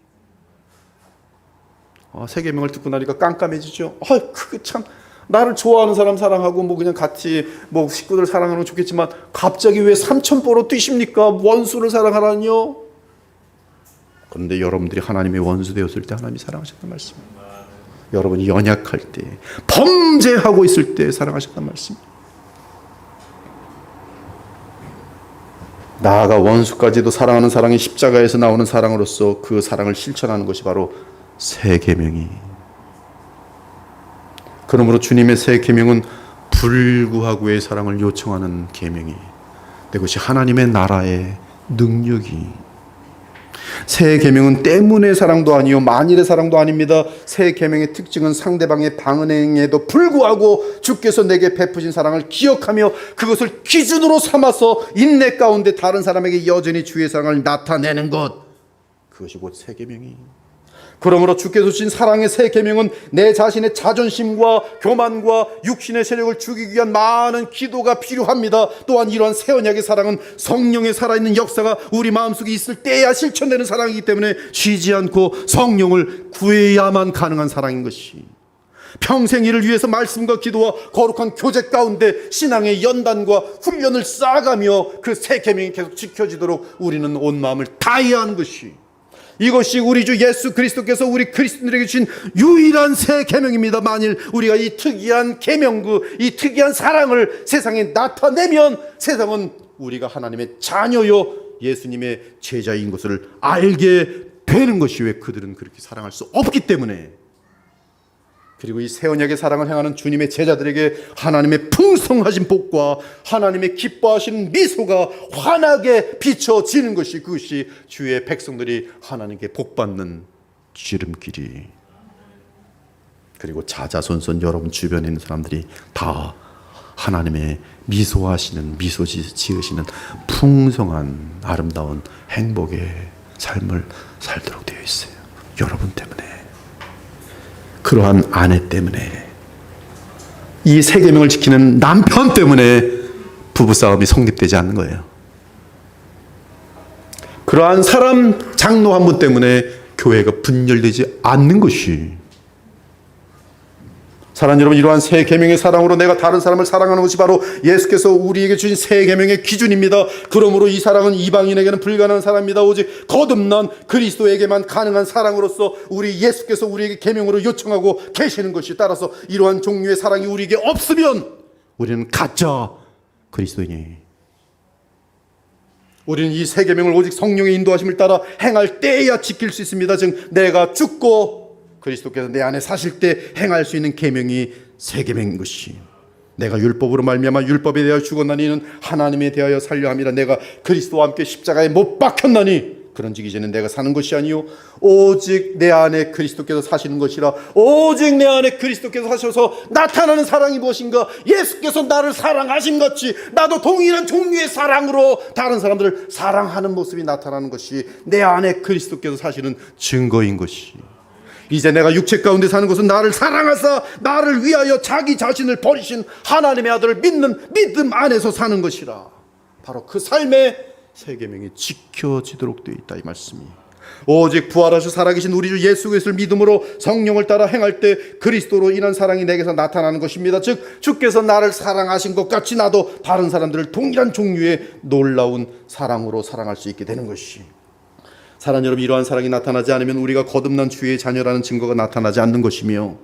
새 계명을 듣고 나니까 깜깜해지죠. 그게 참 나를 좋아하는 사람 사랑하고 그냥 같이 식구들 사랑하는 건 좋겠지만 갑자기 왜 삼천포로 뛰십니까? 원수를 사랑하라니요. 그런데 여러분들이 하나님의 원수 되었을 때 하나님이 사랑하셨단 말씀입니다. 여러분이 연약할 때, 범죄하고 있을 때 사랑하셨단 말씀입니다. 나아가 원수까지도 사랑하는 사랑이 십자가에서 나오는 사랑으로서 그 사랑을 실천하는 것이 바로 새 계명이. 그러므로 주님의 새 계명은 불구하고의 사랑을 요청하는 계명이, 그것이 하나님의 나라의 능력이. 새 계명은 때문의 사랑도 아니요 만일의 사랑도 아닙니다. 새 계명의 특징은 상대방의 방언행에도 불구하고 주께서 내게 베푸신 사랑을 기억하며 그것을 기준으로 삼아서 인내 가운데 다른 사람에게 여전히 주의 사랑을 나타내는 것, 그것이 곧 새 계명이. 그러므로 주께서 주신 사랑의 새 계명은 내 자신의 자존심과 교만과 육신의 세력을 죽이기 위한 많은 기도가 필요합니다. 또한 이러한 새 언약의 사랑은 성령의 살아있는 역사가 우리 마음속에 있을 때야 실천되는 사랑이기 때문에 쉬지 않고 성령을 구해야만 가능한 사랑인 것이. 평생 이를 위해서 말씀과 기도와 거룩한 교제 가운데 신앙의 연단과 훈련을 쌓아가며 그 새 계명이 계속 지켜지도록 우리는 온 마음을 다해야 하는 것이, 이것이 우리 주 예수 그리스도께서 우리 그리스도인들에게 주신 유일한 새 계명입니다. 만일 우리가 이 특이한 계명구, 이 특이한 사랑을 세상에 나타내면 세상은 우리가 하나님의 자녀요 예수님의 제자인 것을 알게 되는 것이, 왜 그들은 그렇게 사랑할 수 없기 때문에. 그리고 이 새 언약의 사랑을 행하는 주님의 제자들에게 하나님의 풍성하신 복과 하나님의 기뻐하시는 미소가 환하게 비춰지는 것이, 그것이 주의 백성들이 하나님께 복받는 지름길이. 그리고 자자손손 여러분 주변에 있는 사람들이 다 하나님의 미소하시는, 미소 지으시는 풍성한 아름다운 행복의 삶을 살도록 되어 있어요. 여러분 때문에, 그러한 아내 때문에, 이 새 계명을 지키는 남편 때문에 부부싸움이 성립되지 않는 거예요. 그러한 사람 장로 한 분 때문에 교회가 분열되지 않는 것이, 사랑하는 여러분, 이러한 새 계명의 사랑으로 내가 다른 사람을 사랑하는 것이 바로 예수께서 우리에게 주신 새 계명의 기준입니다. 그러므로 이 사랑은 이방인에게는 불가능한 사랑입니다. 오직 거듭난 그리스도에게만 가능한 사랑으로서 우리 예수께서 우리에게 계명으로 요청하고 계시는 것이, 따라서 이러한 종류의 사랑이 우리에게 없으면 우리는 가짜 그리스도인이, 우리는 이 새 계명을 오직 성령의 인도하심을 따라 행할 때에야 지킬 수 있습니다. 즉 내가 죽고 그리스도께서 내 안에 사실 때 행할 수 있는 계명이 새 계명인 것이, 내가 율법으로 말미암아 율법에 대하여 죽었나니 이는 하나님에 대하여 살려 함이라. 내가 그리스도와 함께 십자가에 못 박혔나니 그런즉 이제는 내가 사는 것이 아니요 오직 내 안에 그리스도께서 사시는 것이라. 오직 내 안에 그리스도께서 사셔서 나타나는 사랑이 무엇인가? 예수께서 나를 사랑하신 같이 나도 동일한 종류의 사랑으로 다른 사람들을 사랑하는 모습이 나타나는 것이 내 안에 그리스도께서 사시는 증거인 것이, 이제 내가 육체 가운데 사는 것은 나를 사랑하사 나를 위하여 자기 자신을 버리신 하나님의 아들을 믿는 믿음 안에서 사는 것이라. 바로 그 삶의 새 계명이 지켜지도록 되어 있다, 이 말씀이. 오직 부활하셔 살아계신 우리 주 예수 그리스도를 믿음으로 성령을 따라 행할 때 그리스도로 인한 사랑이 내게서 나타나는 것입니다. 즉 주께서 나를 사랑하신 것 같이 나도 다른 사람들을 동일한 종류의 놀라운 사랑으로 사랑할 수 있게 되는 것이, 사랑하는 여러분, 이러한 사랑이 나타나지 않으면 우리가 거듭난 주의 자녀라는 증거가 나타나지 않는 것이며,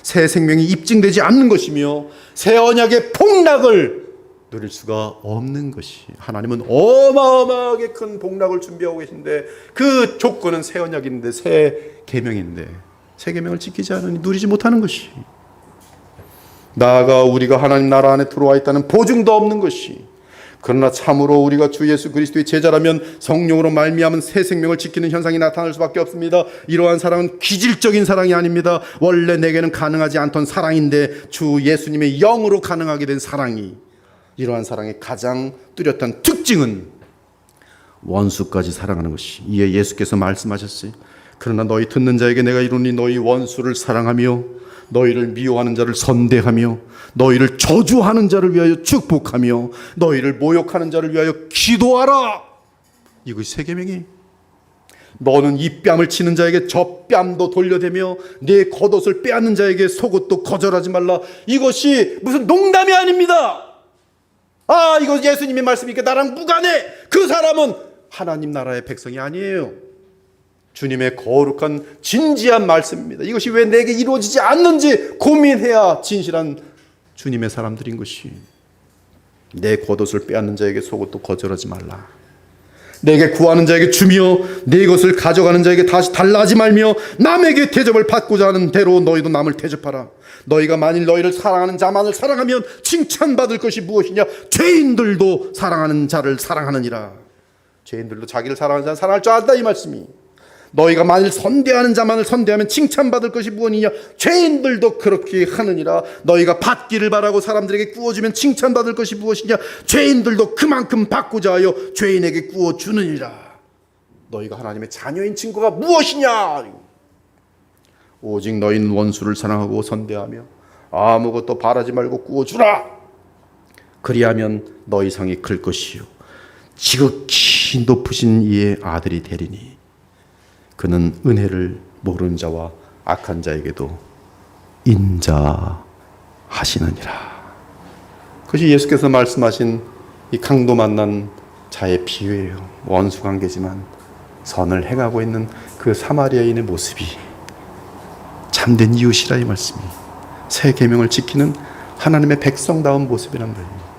새 생명이 입증되지 않는 것이며, 새 언약의 복락을 누릴 수가 없는 것이, 하나님은 어마어마하게 큰 복락을 준비하고 계신데 그 조건은 새 언약인데, 새 계명인데, 새 계명을 지키지 않으니 누리지 못하는 것이, 나아가 우리가 하나님 나라 안에 들어와 있다는 보증도 없는 것이, 그러나 참으로 우리가 주 예수 그리스도의 제자라면 성령으로 말미암은 새 생명을 지키는 현상이 나타날 수밖에 없습니다. 이러한 사랑은 기질적인 사랑이 아닙니다. 원래 내게는 가능하지 않던 사랑인데 주 예수님의 영으로 가능하게 된 사랑이, 이러한 사랑의 가장 뚜렷한 특징은 원수까지 사랑하는 것이, 이에 예수께서 말씀하셨어요. 그러나 너희 듣는 자에게 내가 이르노니 너희 원수를 사랑하며 너희를 미워하는 자를 선대하며 너희를 저주하는 자를 위하여 축복하며 너희를 모욕하는 자를 위하여 기도하라. 이것이 새 계명이. 너는 이 뺨을 치는 자에게 저 뺨도 돌려대며 네 겉옷을 빼앗는 자에게 속옷도 거절하지 말라. 이것이 무슨 농담이 아닙니다. 이거 예수님의 말씀이니까 나랑 무관해. 그 사람은 하나님 나라의 백성이 아니에요. 주님의 거룩한 진지한 말씀입니다. 이것이 왜 내게 이루어지지 않는지 고민해야 진실한 주님의 사람들인 것이, 내 겉옷을 빼앗는 자에게 속옷도 거절하지 말라. 내게 구하는 자에게 주며 내 것을 가져가는 자에게 다시 달라하지 말며 남에게 대접을 받고자 하는 대로 너희도 남을 대접하라. 너희가 만일 너희를 사랑하는 자만을 사랑하면 칭찬받을 것이 무엇이냐? 죄인들도 사랑하는 자를 사랑하느니라. 죄인들도 자기를 사랑하는 자를 사랑할 줄 안다, 이 말씀이. 너희가 만일 선대하는 자만을 선대하면 칭찬받을 것이 무엇이냐? 죄인들도 그렇게 하느니라. 너희가 받기를 바라고 사람들에게 구워주면 칭찬받을 것이 무엇이냐? 죄인들도 그만큼 받고자 하여 죄인에게 구워주느니라. 너희가 하나님의 자녀인 증거가 무엇이냐? 오직 너희는 원수를 사랑하고 선대하며 아무것도 바라지 말고 구워주라. 그리하면 너희 상이 클 것이요 지극히 높으신 이의 아들이 되리니 그는 은혜를 모르는 자와 악한 자에게도 인자하시느니라. 그것이 예수께서 말씀하신 이 강도 만난 자의 비유예요. 원수 관계지만 선을 행하고 있는 그 사마리아인의 모습이 참된 이웃이라 이 말씀이 새 계명을 지키는 하나님의 백성다운 모습이란 말이에요.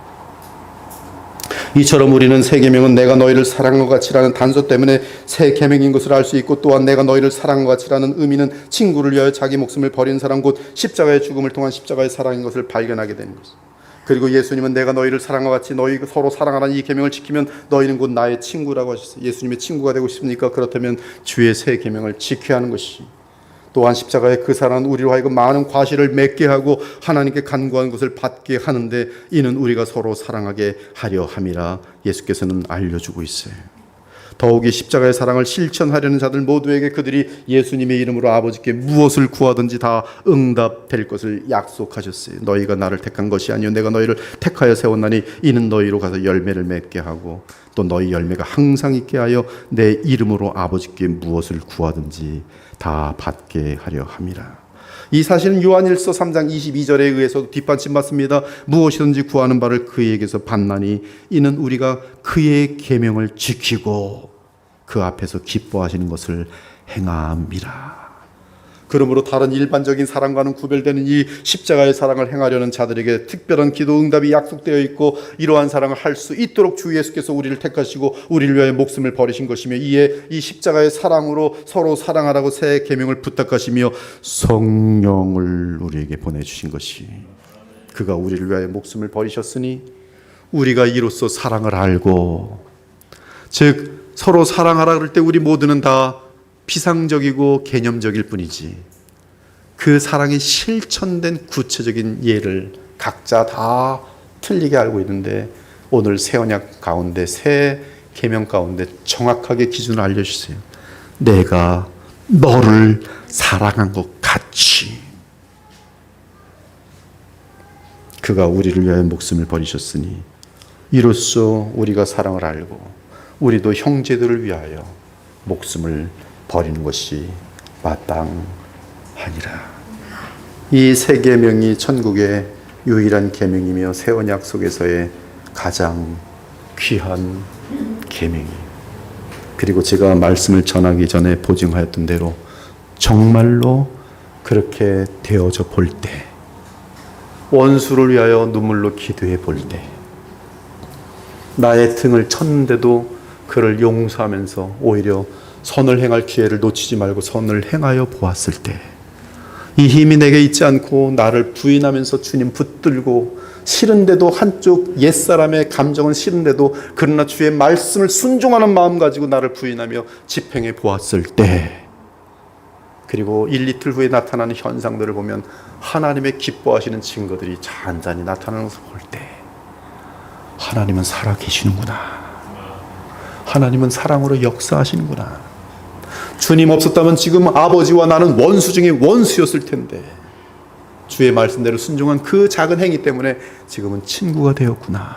이처럼 우리는 새 계명은 내가 너희를 사랑한 것 같이라는 단서 때문에 새 계명인 것을 알 수 있고, 또한 내가 너희를 사랑한 것 같이라는 의미는 친구를 위하여 자기 목숨을 버린 사랑, 곧 십자가의 죽음을 통한 십자가의 사랑인 것을 발견하게 되는 것입니다. 그리고 예수님은 내가 너희를 사랑한 것 같이 너희 서로 사랑하라는 이 계명을 지키면 너희는 곧 나의 친구라고 하셨어요. 예수님의 친구가 되고 싶습니까? 그렇다면 주의 새 계명을 지켜야 하는 것이, 또한 십자가의 그 사랑은 우리로 하여금 많은 과실을 맺게 하고 하나님께 간구한 것을 받게 하는데, 이는 우리가 서로 사랑하게 하려 함이라 예수께서는 알려주고 있어요. 더욱이 십자가의 사랑을 실천하려는 자들 모두에게 그들이 예수님의 이름으로 아버지께 무엇을 구하든지 다 응답될 것을 약속하셨어요. 너희가 나를 택한 것이 아니요 내가 너희를 택하여 세웠나니 이는 너희로 가서 열매를 맺게 하고 또 너희 열매가 항상 있게 하여 내 이름으로 아버지께 무엇을 구하든지 다 받게 하려 함이라. 이 사실은 요한일서 3장 22절에 의해서 뒷받침받습니다. 무엇이든지 구하는 바를 그에게서 받나니 이는 우리가 그의 계명을 지키고 그 앞에서 기뻐하시는 것을 행함이라. 그러므로 다른 일반적인 사랑과는 구별되는 이 십자가의 사랑을 행하려는 자들에게 특별한 기도 응답이 약속되어 있고, 이러한 사랑을 할 수 있도록 주 예수께서 우리를 택하시고 우리를 위하여 목숨을 버리신 것이며, 이에 이 십자가의 사랑으로 서로 사랑하라고 새 계명을 부탁하시며 성령을 우리에게 보내주신 것이, 그가 우리를 위하여 목숨을 버리셨으니 우리가 이로써 사랑을 알고, 즉 서로 사랑하라 그럴 때 우리 모두는 다 피상적이고 개념적일 뿐이지 그 사랑이 실천된 구체적인 예를 각자 다 틀리게 알고 있는데, 오늘 새 언약 가운데 새 계명 가운데 정확하게 기준을 알려주세요. 내가 너를 사랑한 것 같이 그가 우리를 위하여 목숨을 버리셨으니 이로써 우리가 사랑을 알고 우리도 형제들을 위하여 목숨을 버리는 것이 마땅하니라. 이 새 계명이 천국의 유일한 계명이며 새 언약 속에서의 가장 귀한 계명이, 그리고 제가 말씀을 전하기 전에 보증하였던 대로 정말로 그렇게 되어져 볼 때, 원수를 위하여 눈물로 기도해 볼 때, 나의 등을 쳤는데도 그를 용서하면서 오히려 선을 행할 기회를 놓치지 말고 선을 행하여 보았을 때, 이 힘이 내게 있지 않고 나를 부인하면서 주님 붙들고, 싫은데도 한쪽 옛사람의 감정은 싫은데도 그러나 주의 말씀을 순종하는 마음 가지고 나를 부인하며 집행해 보았을 때, 그리고 1, 이틀 후에 나타나는 현상들을 보면 하나님의 기뻐하시는 증거들이 잔잔히 나타나는 것을 볼 때, 하나님은 살아 계시는구나, 하나님은 사랑으로 역사하시는구나. 주님 없었다면 지금 아버지와 나는 원수 중에 원수였을 텐데, 주의 말씀대로 순종한 그 작은 행위 때문에 지금은 친구가 되었구나.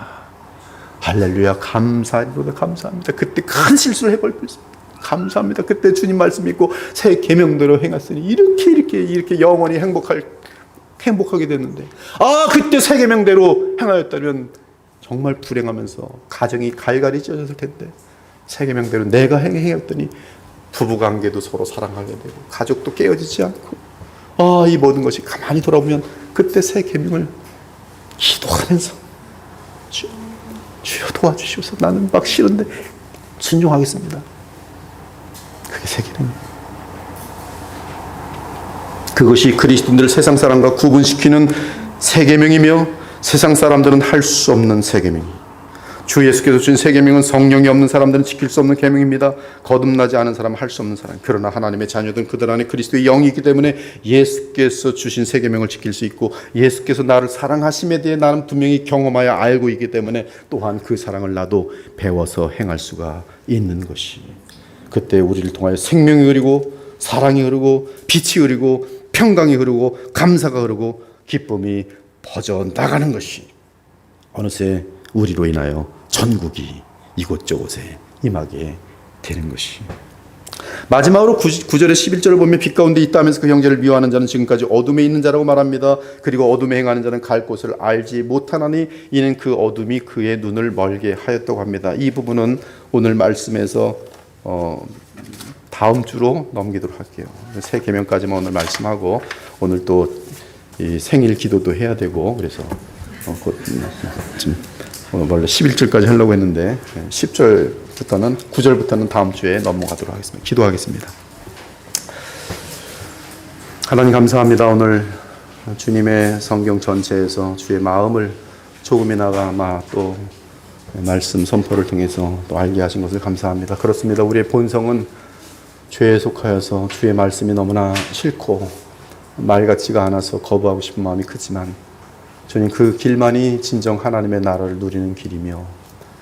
할렐루야, 감사합니다. 감사합니다. 그때 큰 실수를 해버릴 뻔했습니다. 감사합니다. 그때 주님 말씀 믿고 새 계명대로 행했으니 이렇게 영원히 행복하게 됐는데, 그때 새 계명대로 행하였다면 정말 불행하면서 가정이 갈갈이 찢어졌을 텐데, 새 계명대로 내가 행했더니 부부관계도 서로 사랑하게 되고 가족도 깨어지지 않고, 이 모든 것이 가만히 돌아보면 그때 새 계명을 기도하면서 주여 도와주시옵소서, 나는 막 싫은데 순종하겠습니다. 그게 새 계명이에요. 그것이 그리스도인들을 세상 사람과 구분시키는 새 계명이며, 세상 사람들은 할 수 없는 새 계명이, 주 예수께서 주신 새 계명은 성령이 없는 사람들은 지킬 수 없는 계명입니다. 거듭나지 않은 사람은 할 수 없는 사람. 그러나 하나님의 자녀들은 그들 안에 그리스도의 영이 있기 때문에 예수께서 주신 새 계명을 지킬 수 있고, 예수께서 나를 사랑하심에 대해 나는 분명히 경험하여 알고 있기 때문에 또한 그 사랑을 나도 배워서 행할 수가 있는 것이, 그때 우리를 통하여 생명이 흐르고 사랑이 흐르고 빛이 흐르고 평강이 흐르고 감사가 흐르고 기쁨이 퍼져나가는 것이, 어느새 우리로 인하여 천국이 이곳저곳에 임하게 되는 것이, 마지막으로 9절의 11절을 보면 빛 가운데 있다 하면서 그 형제를 미워하는 자는 지금까지 어둠에 있는 자라고 말합니다. 그리고 어둠에 행하는 자는 갈 곳을 알지 못하나니 이는 그 어둠이 그의 눈을 멀게 하였다고 합니다. 이 부분은 오늘 말씀에서 다음 주로 넘기도록 할게요. 새 계명까지만 오늘 말씀하고 오늘 또 이 생일 기도도 해야 되고 그래서 지금 원래 11절까지 하려고 했는데 10절부터는 9절부터는 다음 주에 넘어가도록 하겠습니다. 기도하겠습니다. 하나님 감사합니다. 오늘 주님의 성경 전체에서 주의 마음을 조금이나마 또 말씀 선포를 통해서 또 알게 하신 것을 감사합니다. 그렇습니다. 우리의 본성은 죄에 속하여서 주의 말씀이 너무나 싫고 말 같지가 않아서 거부하고 싶은 마음이 크지만 주님 그 길만이 진정 하나님의 나라를 누리는 길이며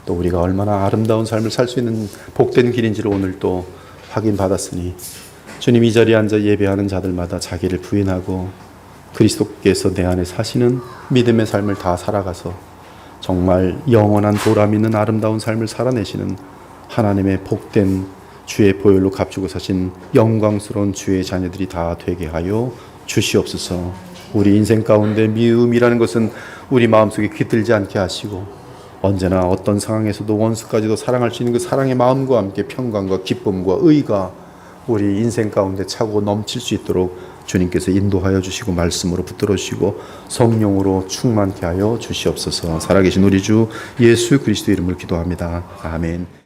또 우리가 얼마나 아름다운 삶을 살 수 있는 복된 길인지를 오늘 또 확인받았으니 주님 이 자리에 앉아 예배하는 자들마다 자기를 부인하고 그리스도께서 내 안에 사시는 믿음의 삶을 다 살아가서 정말 영원한 보람 있는 아름다운 삶을 살아내시는 하나님의 복된 주의 보혈로 값주고 사신 영광스러운 주의 자녀들이 다 되게 하여 주시옵소서. 우리 인생 가운데 미움이라는 것은 우리 마음속에 깃들지 않게 하시고 언제나 어떤 상황에서도 원수까지도 사랑할 수 있는 그 사랑의 마음과 함께 평강과 기쁨과 의가 우리 인생 가운데 차고 넘칠 수 있도록 주님께서 인도하여 주시고 말씀으로 붙들어 주시고 성령으로 충만케 하여 주시옵소서. 살아계신 우리 주 예수 그리스도 이름을 기도합니다. 아멘.